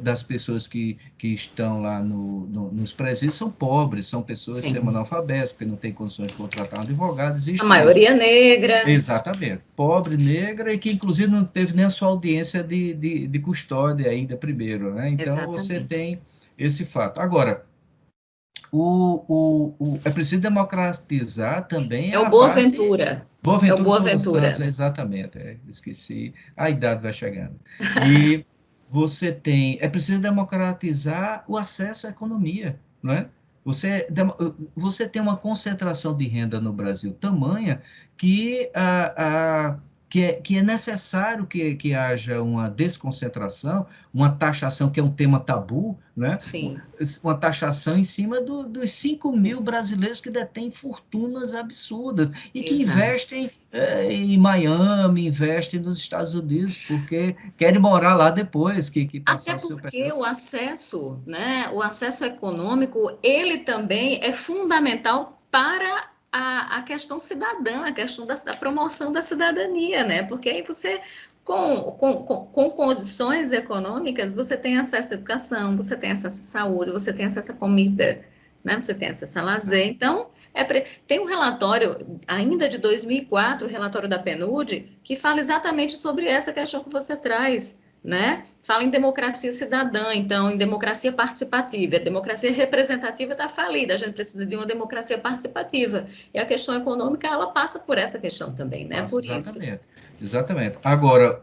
das pessoas que estão lá nos presídios são pobres, são pessoas sim, semi-analfabetas, que não têm condições de contratar um advogado, a existe isso. maioria negra, Exatamente. Pobre, negra, e que inclusive não teve nem a sua audiência de custódia ainda primeiro, né? Então você exatamente. tem esse fato. Agora, é preciso democratizar também É o a parte. Boaventura, é o Boaventura Souza Santos, Boaventura. exatamente, esqueci, a idade vai chegando. E é preciso democratizar o acesso à economia, não é? Você tem uma concentração de renda no Brasil tamanha que é necessário que haja uma desconcentração, uma taxação que é um tema tabu, né? Sim, Uma taxação em cima dos 5 mil brasileiros que detêm fortunas absurdas e que exato. investem em Miami, investem nos Estados Unidos, porque querem morar lá depois que Até passar o seu porque período. o acesso, né, o acesso econômico, ele também é fundamental para a questão cidadã, a questão da promoção da cidadania, né? Porque aí você, com condições econômicas, você tem acesso à educação, você tem acesso à saúde, você tem acesso à comida, né? Você tem acesso a lazer. Então, tem um relatório, ainda de 2004, o relatório da PNUD, que fala exatamente sobre essa questão que você traz, né? Fala em democracia cidadã, então, em democracia participativa. A democracia representativa está falida, a gente precisa de uma democracia participativa. E a questão econômica, ela passa por essa questão também, né? Passa, Por isso. exatamente. Exatamente. Agora,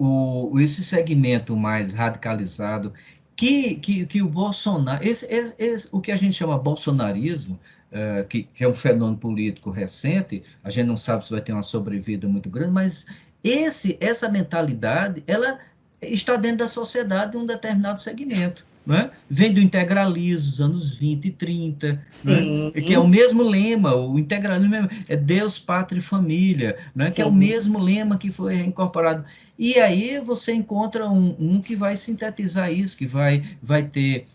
esse segmento mais radicalizado, que o Bolsonaro, o que a gente chama bolsonarismo, que é um fenômeno político recente, a gente não sabe se vai ter uma sobrevida muito grande, mas essa mentalidade, ela está dentro da sociedade de um determinado segmento. Né? Vem do integralismo dos anos 20 e 30, né? Que é o Sim, mesmo lema, o integralismo é Deus, Pátria e Família, né? Que é o sim. mesmo lema que foi incorporado. E aí você encontra um que vai sintetizar isso, que vai ter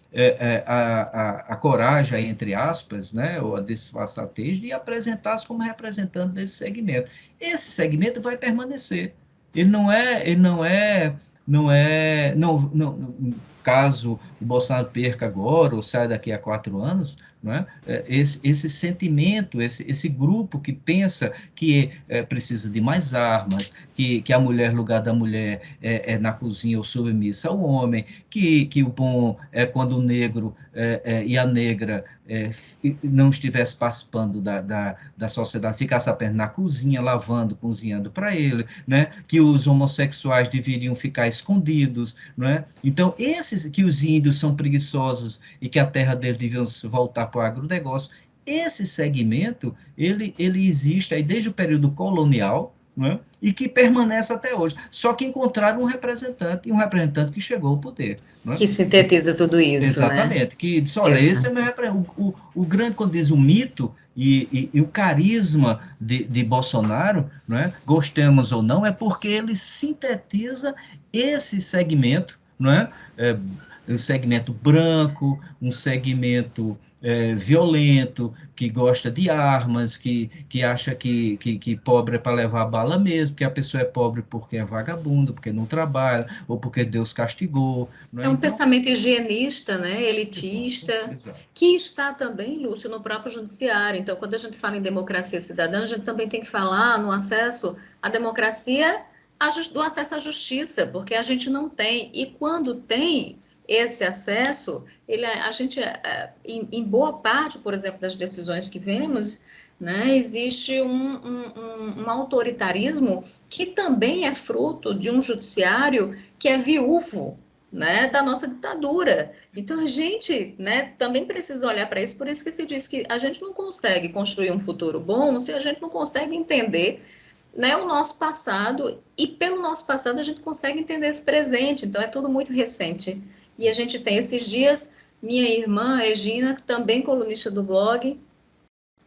a coragem, entre aspas, né? Ou a desfaçatez de apresentar-se como representante desse segmento. Esse segmento vai permanecer. Ele não é, caso o Bolsonaro perca agora ou saia daqui a 4 anos, não é? Esse sentimento, esse grupo que pensa que precisa de mais armas, que a mulher, lugar da mulher é na cozinha ou submissa ao homem, que o bom é quando o negro e a negra não estivesse participando da sociedade, ficasse apenas na cozinha, lavando, cozinhando para ele, né? Que os homossexuais deveriam ficar escondidos, não é? Então, que os índios são preguiçosos e que a terra deles deviam voltar para o agronegócio, esse segmento, ele existe aí desde o período colonial, não é? E que permanece até hoje. Só que encontraram um representante, e um representante que chegou ao poder. Não é? Que sintetiza tudo isso, né? Exatamente, que disse, olha, esse é meu Exato. o grande, quando diz o mito e o carisma de Bolsonaro, não é? Gostemos ou não, é porque ele sintetiza esse segmento, não é? Um segmento branco, um segmento violento, que gosta de armas, que acha que pobre é para levar bala mesmo, que a pessoa é pobre porque é vagabundo, porque não trabalha, ou porque Deus castigou, não é? É um Então, pensamento higienista, né, exato, elitista, exato. que está também, Lúcio, no próprio judiciário. Então, quando a gente fala em democracia cidadã, a gente também tem que falar no acesso à democracia, do acesso à justiça, porque a gente não tem. E quando tem esse acesso, a gente, em boa parte, por exemplo, das decisões que vemos, né, existe um autoritarismo que também é fruto de um judiciário que é viúvo, né, da nossa ditadura. Então a gente, né, também precisa olhar para isso, por isso que se diz que a gente não consegue construir um futuro bom se a gente não consegue entender, né, o nosso passado, e pelo nosso passado a gente consegue entender esse presente. Então é tudo muito recente. E a gente tem esses dias minha irmã Regina, também colunista do blog,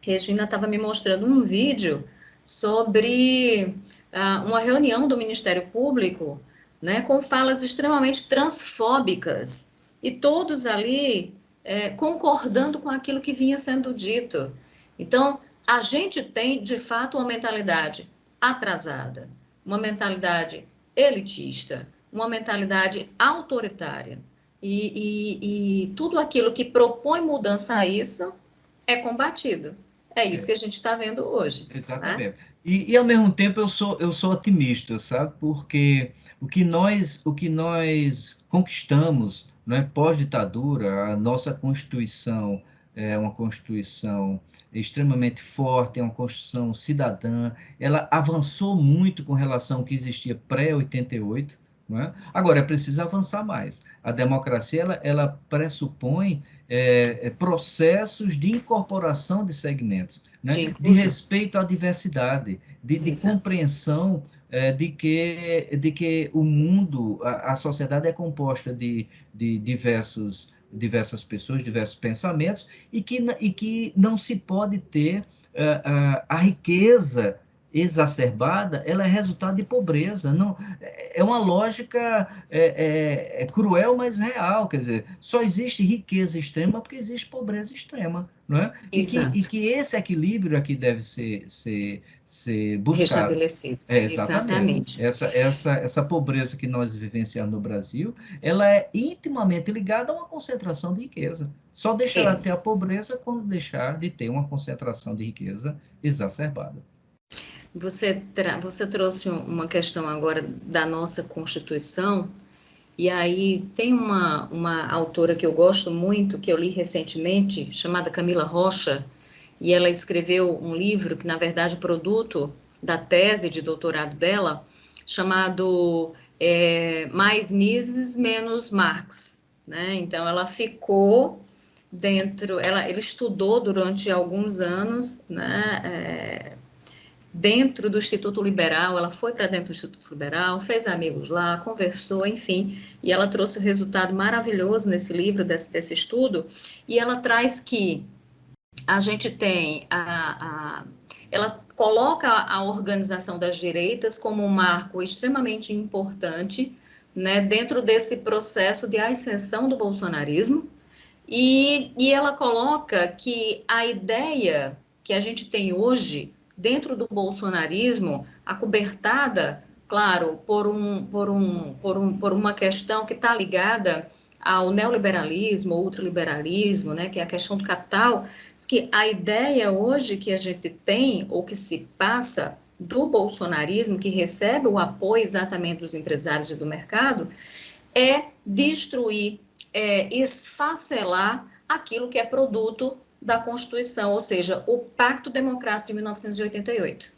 Regina estava me mostrando um vídeo sobre uma reunião do Ministério Público, né, com falas extremamente transfóbicas, e todos ali concordando com aquilo que vinha sendo dito. Então, a gente tem, de fato, uma mentalidade atrasada, uma mentalidade elitista, uma mentalidade autoritária. E tudo aquilo que propõe mudança a isso é combatido. É isso É, que a gente está vendo hoje, né? exatamente. Ao mesmo tempo eu sou otimista, sabe? Porque o que nós conquistamos, não é, pós-ditadura, a nossa Constituição é uma Constituição extremamente forte, é uma Constituição cidadã, ela avançou muito com relação ao que existia pré-88, não é? Agora, é preciso avançar mais. A democracia, ela pressupõe processos de incorporação de segmentos, De né? De inclusão. respeito à diversidade, de Exato. compreensão de que o mundo, a sociedade é composta de diversas pessoas, diversos pensamentos, e que não se pode ter a riqueza exacerbada, ela é resultado de pobreza. Não, é uma lógica cruel, mas real. Quer dizer, só existe riqueza extrema porque existe pobreza extrema, não é? E Exato. que esse equilíbrio aqui deve ser buscado. Restabelecido. Exatamente. Exatamente. Essa pobreza que nós vivenciamos no Brasil, ela é intimamente ligada a uma concentração de riqueza. Só deixará É. de ter a pobreza quando deixar de ter uma concentração de riqueza exacerbada. Você trouxe uma questão agora da nossa Constituição, e aí tem uma autora que eu gosto muito, que eu li recentemente, chamada Camila Rocha, e ela escreveu um livro que, na verdade, é produto da tese de doutorado dela, chamado Mais Mises, Menos Marx, né? Então, ela ficou dentro, ela estudou durante alguns anos, né, dentro do Instituto Liberal, ela foi para dentro do Instituto Liberal, fez amigos lá, conversou, enfim, e ela trouxe um resultado maravilhoso nesse livro, desse estudo, e ela traz que a gente tem ela coloca a organização das direitas como um marco extremamente importante, né, dentro desse processo de ascensão do bolsonarismo, e ela coloca que a ideia que a gente tem hoje dentro do bolsonarismo, acobertada, claro, por uma questão que está ligada ao neoliberalismo, ou ultraliberalismo, né, que é a questão do capital, que a ideia hoje que a gente tem, ou que se passa do bolsonarismo, que recebe o apoio exatamente dos empresários e do mercado, é destruir, esfacelar aquilo que é produto da Constituição, ou seja, o Pacto Democrático de 1988.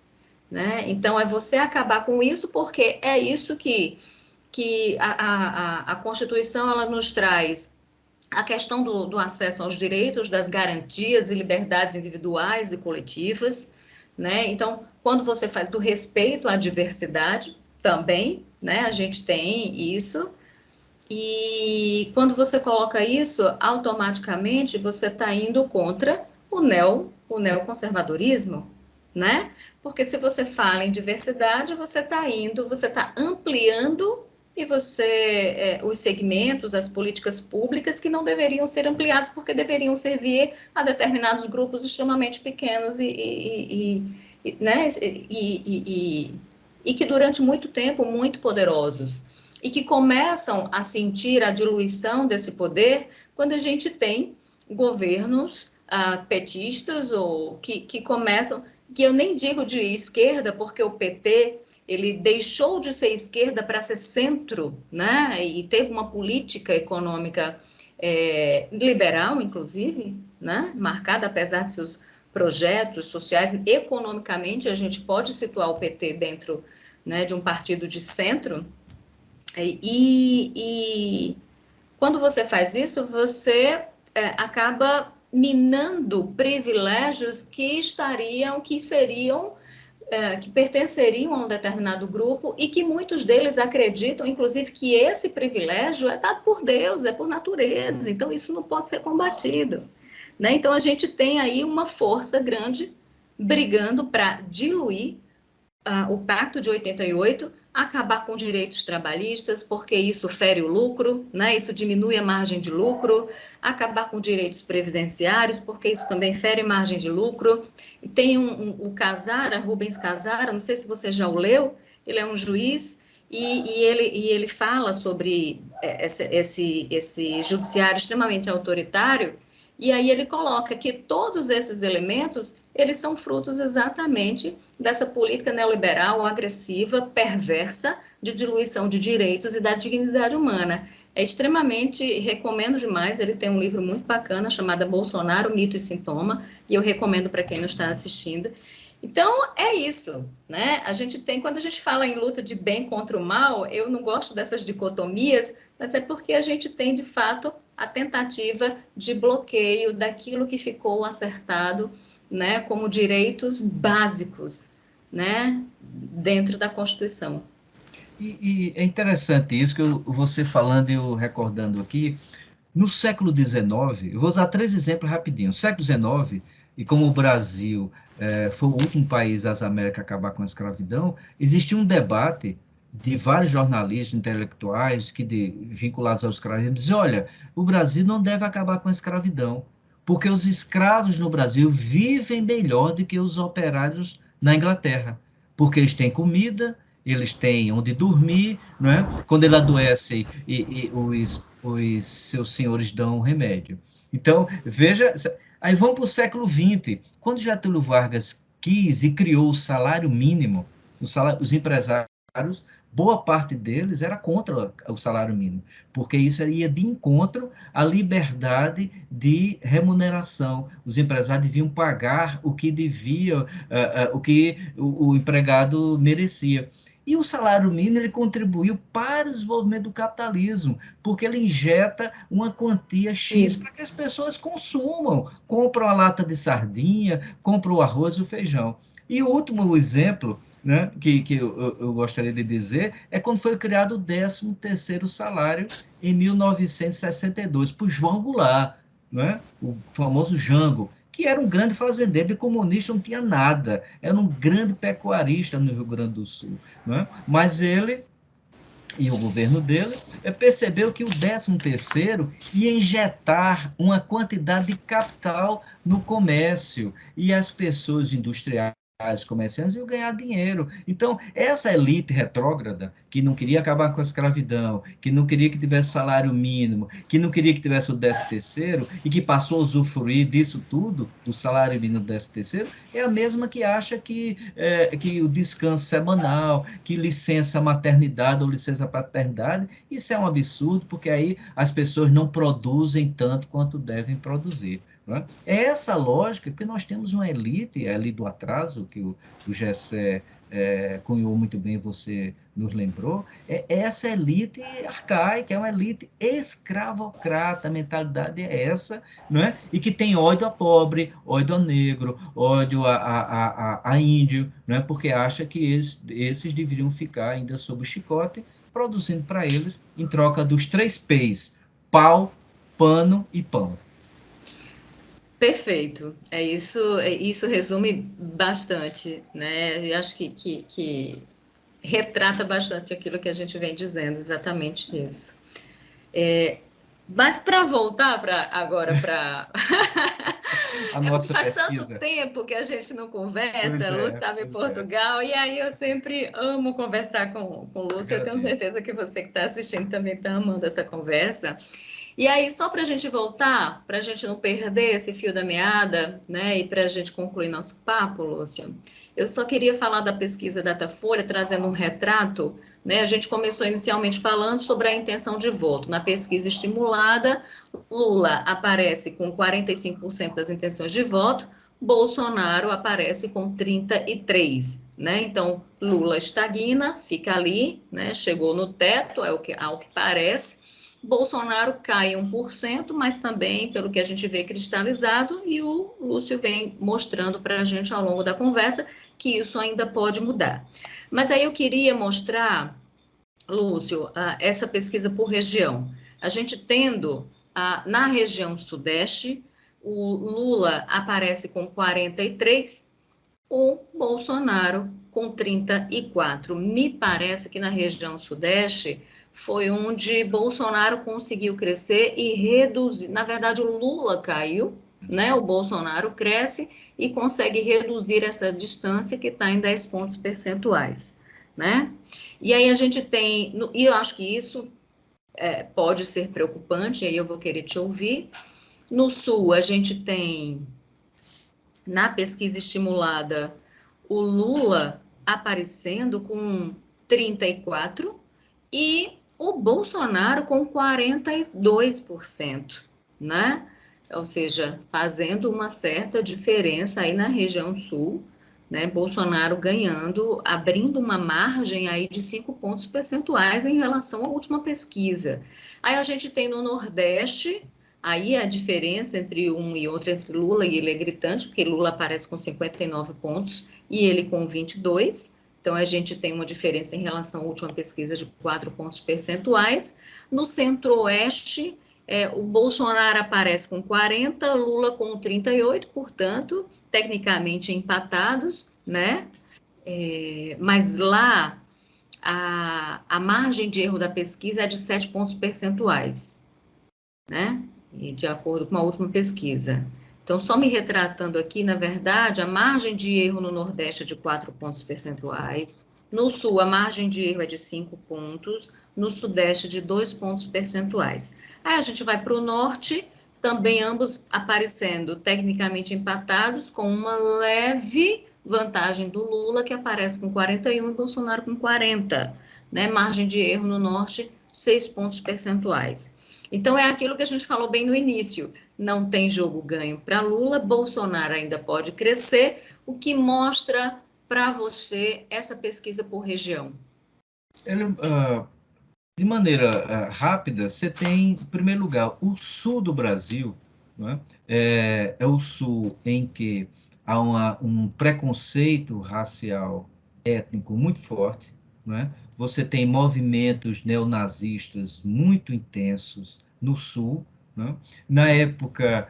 Né? Então, é você acabar com isso, porque é isso que a Constituição ela nos traz a questão do acesso aos direitos, das garantias e liberdades individuais e coletivas, né? Então, quando você faz do respeito à diversidade, também, né? A gente tem isso. E quando você coloca isso, automaticamente você está indo contra o neoconservadorismo, né? Porque se você fala em diversidade, você está ampliando e os segmentos, as políticas públicas que não deveriam ser ampliados porque deveriam servir a determinados grupos extremamente pequenos né? E que durante muito tempo muito poderosos e que começam a sentir a diluição desse poder quando a gente tem governos petistas ou que começam, que eu nem digo de esquerda, porque o PT ele deixou de ser esquerda para ser centro, né? E teve uma política econômica liberal, inclusive, né? Marcada, apesar de seus projetos sociais, economicamente a gente pode situar o PT dentro, né, de um partido de centro, e quando você faz isso, você acaba minando privilégios que pertenceriam a um determinado grupo e que muitos deles acreditam, inclusive, que esse privilégio é dado por Deus, é por natureza, então isso não pode ser combatido, né? Então a gente tem aí uma força grande brigando para diluir o Pacto de 88, acabar com direitos trabalhistas, porque isso fere o lucro, né? Isso diminui a margem de lucro, acabar com direitos previdenciários, porque isso também fere margem de lucro. E tem o Casara, Rubens Casara, não sei se você já o leu, ele é um juiz e ele fala sobre esse judiciário extremamente autoritário, e aí ele coloca que todos esses elementos, eles são frutos exatamente dessa política neoliberal, agressiva, perversa, de diluição de direitos e da dignidade humana. É extremamente, recomendo demais, ele tem um livro muito bacana chamado Bolsonaro, Mito e Sintoma, e eu recomendo para quem não está assistindo. Então, é isso, né? A gente tem, quando a gente fala em luta de bem contra o mal, eu não gosto dessas dicotomias, mas é porque a gente tem, de fato, a tentativa de bloqueio daquilo que ficou acertado, né, como direitos básicos, né, dentro da Constituição. E é interessante isso que você falando e eu recordando aqui. No século XIX, eu vou usar três exemplos rapidinho. No século XIX, e como o Brasil foi o último país das Américas a acabar com a escravidão, existia um debate de vários jornalistas, intelectuais, vinculados ao escravismo, diziam, olha, o Brasil não deve acabar com a escravidão, porque os escravos no Brasil vivem melhor do que os operários na Inglaterra, porque eles têm comida, eles têm onde dormir, não é? Quando ele adoece e os seus senhores dão remédio. Então, veja, aí vamos para o século XX, quando Getúlio Vargas quis e criou o salário mínimo, os empresários, boa parte deles era contra o salário mínimo, porque isso ia de encontro à liberdade de remuneração. Os empresários deviam pagar o que devia, o que o empregado merecia. E o salário mínimo ele contribuiu para o desenvolvimento do capitalismo, porque ele injeta uma quantia X Isso. para que as pessoas consumam, compram a lata de sardinha, compram o arroz e o feijão. E o último exemplo, né, que eu gostaria de dizer é quando foi criado o 13º salário em 1962 por João Goulart, né, o famoso Jango, que era um grande fazendeiro e comunista, não tinha nada, era um grande pecuarista no Rio Grande do Sul, né? Mas ele e o governo dele percebeu que o 13º ia injetar uma quantidade de capital no comércio e as pessoas industriais, comerciantes iam ganhar dinheiro. Então, essa elite retrógrada, que não queria acabar com a escravidão, que não queria que tivesse salário mínimo, que não queria que tivesse o 13º e que passou a usufruir disso tudo, do salário mínimo do 13º, é a mesma que acha que o descanso semanal, que licença maternidade ou licença paternidade, isso é um absurdo, porque aí as pessoas não produzem tanto quanto devem produzir. Não é? É essa lógica que nós temos uma elite, a elite do atraso, que o Gessé cunhou muito bem, você nos lembrou, é essa elite arcaica, é uma elite escravocrata, a mentalidade é essa, não é? E que tem ódio a pobre, ódio a negro, ódio a índio, não é? Porque acha que esses deveriam ficar ainda sob o chicote, produzindo para eles, em troca dos 3 P's: pau, pano e pão. Perfeito. Isso resume bastante, né? Eu acho que retrata bastante aquilo que a gente vem dizendo, exatamente isso. Mas para voltar agora para. A É porque nossa faz tanto pesquisa. tempo que a gente não conversa, Pois a Lúcia é, estava em pois é. Portugal, e aí eu sempre amo conversar com o Lúcia. Eu tenho Agradeço. certeza que você que está assistindo também está amando essa conversa. E aí, só para a gente voltar, para a gente não perder esse fio da meada, né, e para a gente concluir nosso papo, Lúcia, eu só queria falar da pesquisa Datafolha, trazendo um retrato, né? A gente começou inicialmente falando sobre a intenção de voto. Na pesquisa estimulada, Lula aparece com 45% das intenções de voto, Bolsonaro aparece com 33%, né? Então, Lula estagna, fica ali, né? Chegou no teto, ao que parece. Bolsonaro cai 1%, mas também, pelo que a gente vê cristalizado, e o Lúcio vem mostrando para a gente ao longo da conversa que isso ainda pode mudar. Mas aí eu queria mostrar, Lúcio, essa pesquisa por região. A gente tendo na região sudeste, o Lula aparece com 43, o Bolsonaro com 34. Me parece que na região sudeste foi onde Bolsonaro conseguiu crescer e reduzir. Na verdade, o Lula caiu, né? O Bolsonaro cresce e consegue reduzir essa distância que está em 10 pontos percentuais, né? E aí a gente tem, e eu acho que isso pode ser preocupante, aí eu vou querer te ouvir. No sul, a gente tem, na pesquisa estimulada, o Lula aparecendo com 34 e o Bolsonaro com 42%, né? Ou seja, fazendo uma certa diferença aí na região sul, né? Bolsonaro ganhando, abrindo uma margem aí de 5 pontos percentuais em relação à última pesquisa. Aí a gente tem no Nordeste. Aí a diferença entre um e outro, entre Lula e ele, é gritante, porque Lula aparece com 59 pontos e ele com 22. Então a gente tem uma diferença em relação à última pesquisa de 4 pontos percentuais. No Centro-Oeste, o Bolsonaro aparece com 40, Lula com 38, portanto, tecnicamente empatados, né? Mas lá a margem de erro da pesquisa é de 7 pontos percentuais, né? E de acordo com a última pesquisa. Então, só me retratando aqui, na verdade, a margem de erro no Nordeste é de 4 pontos percentuais, no Sul a margem de erro é de 5 pontos, no Sudeste de 2 pontos percentuais. Aí a gente vai para o Norte, também ambos aparecendo tecnicamente empatados, com uma leve vantagem do Lula, que aparece com 41 e Bolsonaro com 40, né? Margem de erro no Norte, 6 pontos percentuais. Então, é aquilo que a gente falou bem no início: não tem jogo ganho para Lula, Bolsonaro ainda pode crescer, o que mostra para você essa pesquisa por região. Ele, de maneira rápida, você tem, em primeiro lugar, o sul do Brasil, né? É o sul em que há um preconceito racial, étnico muito forte, né? Você tem movimentos neonazistas muito intensos no sul, né? Na época,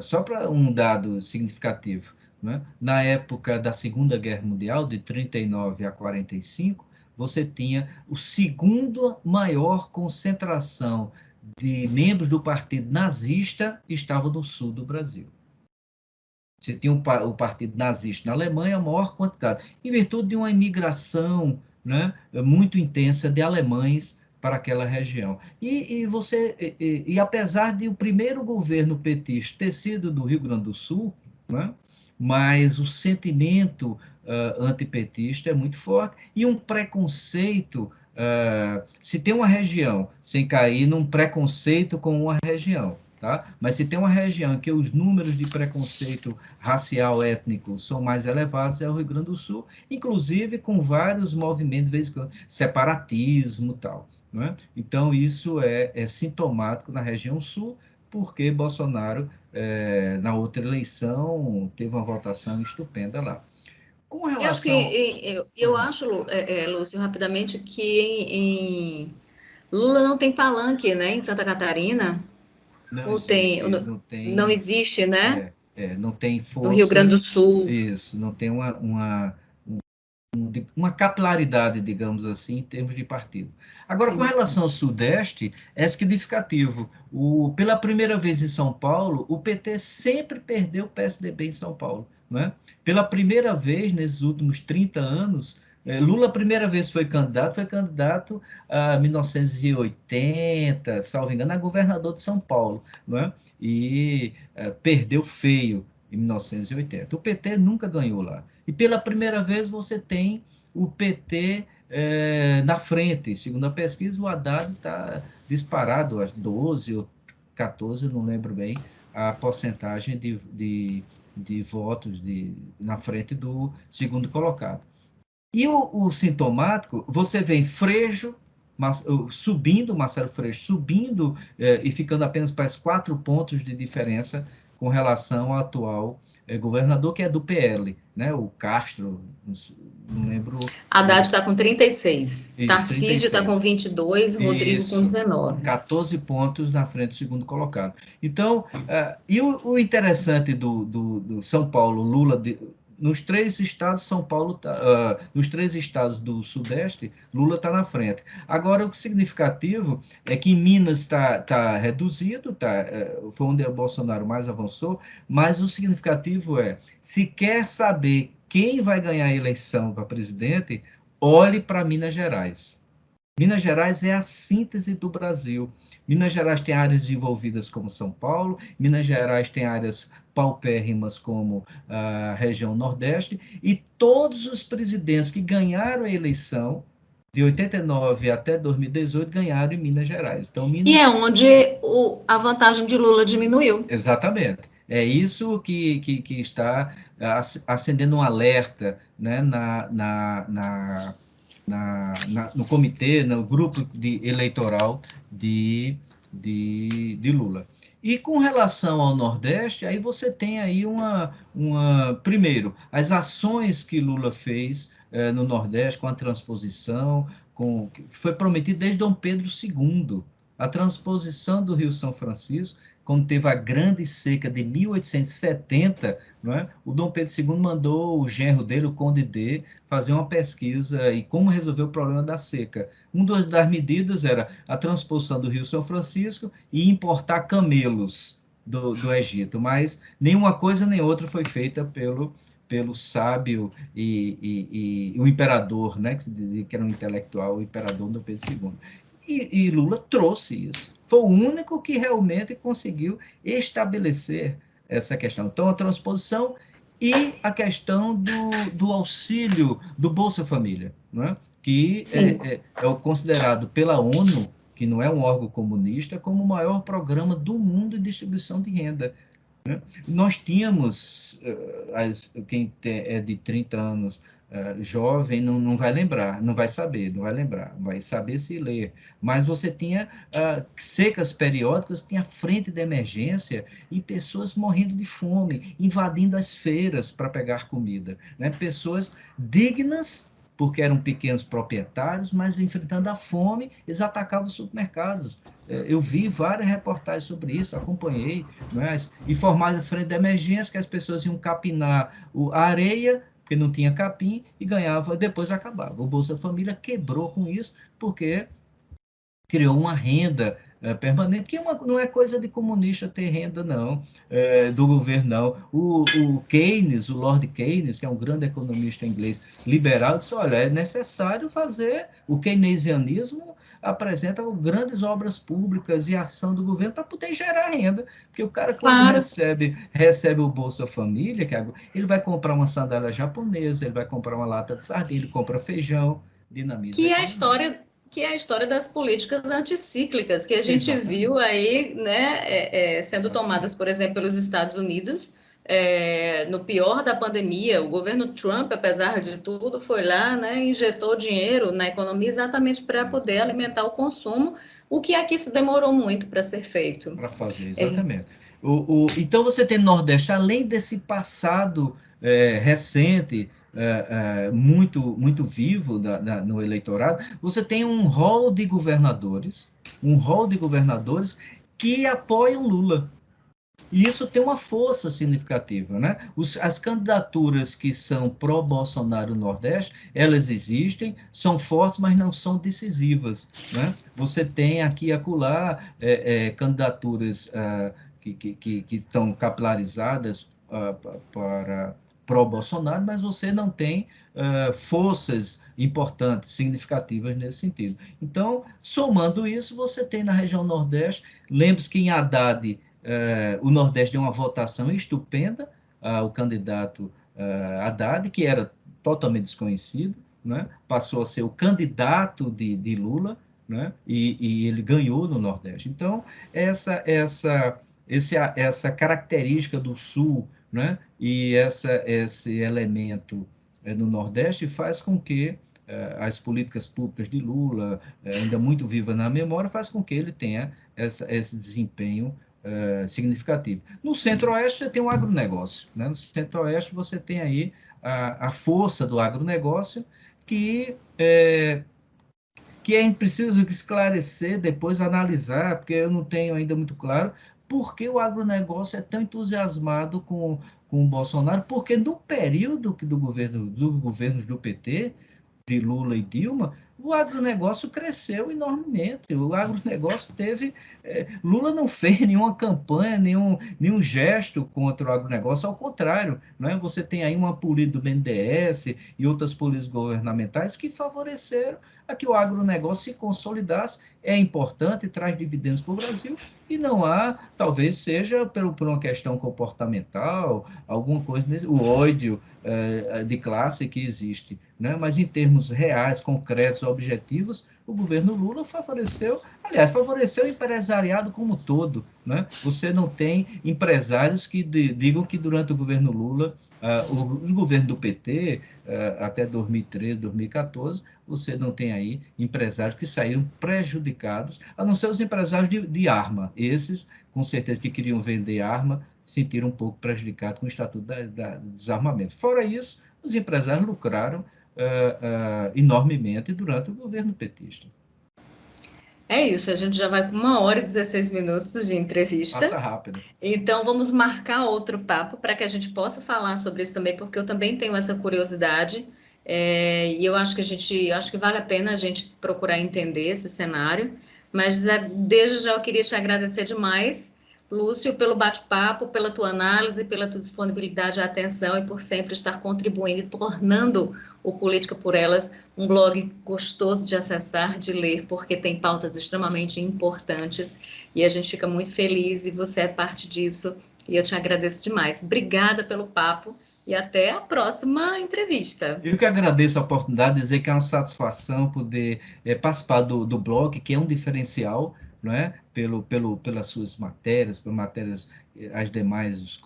só para um dado significativo, né? Na época da Segunda Guerra Mundial, de 39 a 45, você tinha o segundo maior concentração de membros do partido nazista estava no sul do Brasil. Você tinha o partido nazista na Alemanha, a maior quantidade, em virtude de uma imigração, né, muito intensa de alemães para aquela região. E apesar de o primeiro governo petista ter sido do Rio Grande do Sul, né, mas o sentimento antipetista é muito forte e um preconceito. Se tem uma região sem cair num preconceito com uma região, tá? Mas se tem uma região em que os números de preconceito racial, étnico, são mais elevados, é o Rio Grande do Sul, inclusive com vários movimentos, de vez em quando, separatismo e tal, não é? Então, isso é sintomático na região sul, porque Bolsonaro, na outra eleição, teve uma votação estupenda lá. Com Eu acho que relação... eu acho, Lúcio, rapidamente, que Lula não tem palanque, né, em Santa Catarina, Não ou tem, ou existe, não, não existe, né, não tem no Rio Grande força, do Sul. isso, não tem uma capilaridade, digamos assim, em termos de partido. Agora, com Sim. relação ao Sudeste, é significativo. Pela primeira vez em São Paulo, o PT sempre perdeu o PSDB em São Paulo. Não é? Pela primeira vez, nesses últimos 30 anos, Lula, a primeira vez foi candidato a 1980, salvo engano, a governador de São Paulo. Não é? E perdeu feio em 1980. O PT nunca ganhou lá. E pela primeira vez você tem o PT na frente. Segundo a pesquisa, o Haddad está disparado, acho 12 ou 14, não lembro bem, a porcentagem de votos na frente do segundo colocado. E o sintomático, você vê Freixo subindo, Marcelo Freixo subindo e ficando apenas para 4 pontos de diferença com relação ao atual governador, que é do PL, né? O Castro, não lembro. Haddad está com 36, Isso, Tarcísio está com 36. 22, Rodrigo com Isso, 19. 14 pontos na frente do segundo colocado. Então, e o interessante do São Paulo, Lula, nos 3 estados, São Paulo nos 3 estados do Sudeste, Lula está na frente. Agora, o significativo é que em Minas está reduzido, foi onde o Bolsonaro mais avançou, mas o significativo se quer saber quem vai ganhar a eleição para presidente, olhe para Minas Gerais. Minas Gerais é a síntese do Brasil. Minas Gerais tem áreas desenvolvidas como São Paulo, Minas Gerais tem áreas paupérrimas como a região Nordeste, e todos os presidentes que ganharam a eleição de 89 até 2018 ganharam em Minas Gerais. Então, E Minas... é onde a vantagem de Lula diminuiu. Exatamente. É isso que está acendendo um alerta, né, no comitê, no grupo eleitoral de Lula. E com relação ao Nordeste, aí você tem aí primeiro, as ações que Lula fez no Nordeste com a transposição, que foi prometido desde Dom Pedro II, a transposição do Rio São Francisco, quando teve a grande seca de 1870, não é? O Dom Pedro II mandou o genro dele, o Conde D, fazer uma pesquisa e como resolver o problema da seca. Uma das medidas era a transposição do Rio São Francisco e importar camelos do Egito, mas nenhuma coisa nem outra foi feita pelo sábio e o imperador, né, que se dizia que era um intelectual, o imperador Dom Pedro II. E Lula trouxe isso. Foi o único que realmente conseguiu estabelecer essa questão. Então, a transposição e a questão do auxílio do Bolsa Família, não é? Que Sim. é considerado pela ONU, que não é um órgão comunista, como o maior programa do mundo de distribuição de renda. Nós tínhamos, quem é de 30 anos, jovem, não vai lembrar, não vai saber, não vai lembrar, vai saber se ler. Mas você tinha secas periódicas, tinha frente de emergência e pessoas morrendo de fome, invadindo as feiras para pegar comida. Né? Pessoas dignas, porque eram pequenos proprietários, mas enfrentando a fome, eles atacavam os supermercados. Eu vi várias reportagens sobre isso, acompanhei, né? Informais à frente da emergência, que as pessoas iam capinar a areia, porque não tinha capim, e ganhava, depois acabava. O Bolsa Família quebrou com isso, porque criou uma renda permanente, que não é coisa de comunista ter renda, não, do governo, não. O Keynes, o Lord Keynes, que é um grande economista inglês liberal, disse, olha, é necessário fazer o keynesianismo, apresenta grandes obras públicas e ação do governo para poder gerar renda, porque o cara, quando Claro. recebe o Bolsa Família, ele vai comprar uma sandália japonesa, ele vai comprar uma lata de sardinha, ele compra feijão, dinamiza a Que é a economia. história Que é a história das políticas anticíclicas, que a gente Exatamente. viu aí, né, sendo tomadas, por exemplo, pelos Estados Unidos, no pior da pandemia. O governo Trump, apesar de tudo, foi lá, né, injetou dinheiro na economia exatamente para poder alimentar o consumo, o que aqui se demorou muito para ser feito. Para fazer, É, exatamente. Então você tem no Nordeste, além desse passado recente, muito vivo no eleitorado, você tem um rol de governadores que apoiam Lula. E isso tem uma força significativa, né? As candidaturas que são pró-Bolsonaro no Nordeste, elas existem, são fortes, mas não são decisivas, né? Você tem aqui e acolá candidaturas que estão capilarizadas para pró-Bolsonaro, mas você não tem forças importantes, significativas nesse sentido. Então, somando isso, você tem na região Nordeste, lembre-se que em Haddad o Nordeste deu uma votação estupenda ao candidato Haddad, que era totalmente desconhecido, né? Passou a ser o candidato de Lula, né? E ele ganhou no Nordeste. Então, essa característica do Sul, né? E esse elemento no Nordeste faz com que as políticas públicas de Lula, ainda muito viva na memória, faz com que ele tenha esse desempenho significativo. No Centro-Oeste você tem o agronegócio, né? No Centro-Oeste você tem aí a força do agronegócio que é preciso esclarecer, depois analisar, porque eu não tenho ainda muito claro por que o agronegócio é tão entusiasmado com o Bolsonaro, porque no período dos governos do PT, de Lula e Dilma, o agronegócio cresceu enormemente. O agronegócio teve. Lula não fez nenhuma campanha, nenhum gesto contra o agronegócio, ao contrário, né? Você tem aí uma política do BNDES e outras políticas governamentais que favoreceram a que o agronegócio se consolidasse. É importante, traz dividendos para o Brasil, e não há, talvez seja por uma questão comportamental, alguma coisa, o ódio de classe que existe, né? Mas em termos reais, concretos, objetivos, o governo Lula favoreceu, aliás, favoreceu o empresariado como um todo, né? Você não tem empresários que digam que durante o governo Lula, os governos do PT, até 2013, 2014, você não tem aí empresários que saíram prejudicados, a não ser os empresários de arma. Esses, com certeza, que queriam vender arma, se sentiram um pouco prejudicados com o Estatuto do Desarmamento. Fora isso, os empresários lucraram enormemente durante o governo petista. é isso, a gente já vai com 1 hora e 16 minutos de entrevista. Passa rápido. Então, vamos marcar outro papo para que a gente possa falar sobre isso também, porque eu também tenho essa curiosidade. E eu acho que acho que vale a pena a gente procurar entender esse cenário. Mas desde já eu queria te agradecer demais, Lúcio, pelo bate-papo, pela tua análise, pela tua disponibilidade e atenção e por sempre estar contribuindo e tornando o Política por Elas um blog gostoso de acessar, de ler, porque tem pautas extremamente importantes e a gente fica muito feliz e você é parte disso e eu te agradeço demais. Obrigada pelo papo e até a próxima entrevista. Eu que agradeço a oportunidade, dizer que é uma satisfação poder participar do blog, que é um diferencial, não é? Pelas suas matérias, pelas matérias,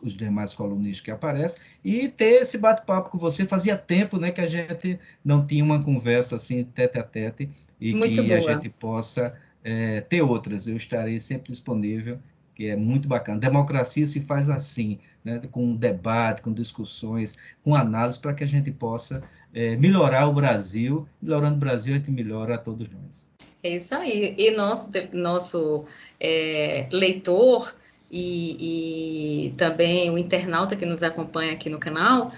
os demais colunistas que aparecem, e ter esse bate-papo com você. Fazia tempo, né, que a gente não tinha uma conversa assim, tete a tete, e Muito que a boa. gente possa ter outras. Eu estarei sempre disponível, que é muito bacana. Democracia se faz assim, né, com debate, com discussões, com análise, para que a gente possa melhorar o Brasil. Melhorando o Brasil, a gente melhora a todos nós. É isso aí. E nosso leitor e também o internauta que nos acompanha aqui no canal,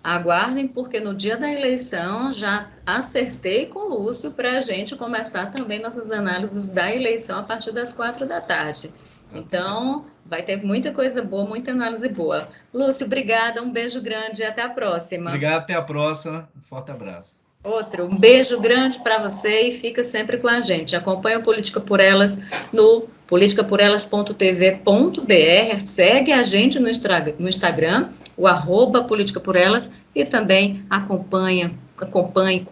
aguardem, porque no dia da eleição já acertei com o Lúcio para a gente começar também nossas análises da eleição a partir das 4 da tarde. Exatamente. Então, vai ter muita coisa boa, muita análise boa. Lúcio, obrigada, um beijo grande e até a próxima. Obrigado, até a próxima. Um forte abraço. Outro, um beijo grande para você e fica sempre com a gente. Acompanha o Política por Elas no politicaporelas.tv.br. Segue a gente no Instagram, o @Política por Elas, e também acompanha, acompanhe,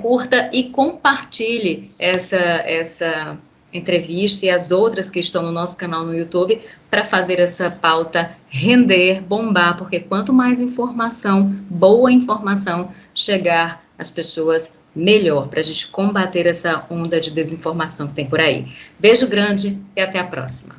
curta e compartilhe essa entrevista e as outras que estão no nosso canal no YouTube para fazer essa pauta render, bombar, porque quanto mais informação, boa informação chegar às pessoas, melhor, para a gente combater essa onda de desinformação que tem por aí. Beijo grande e até a próxima.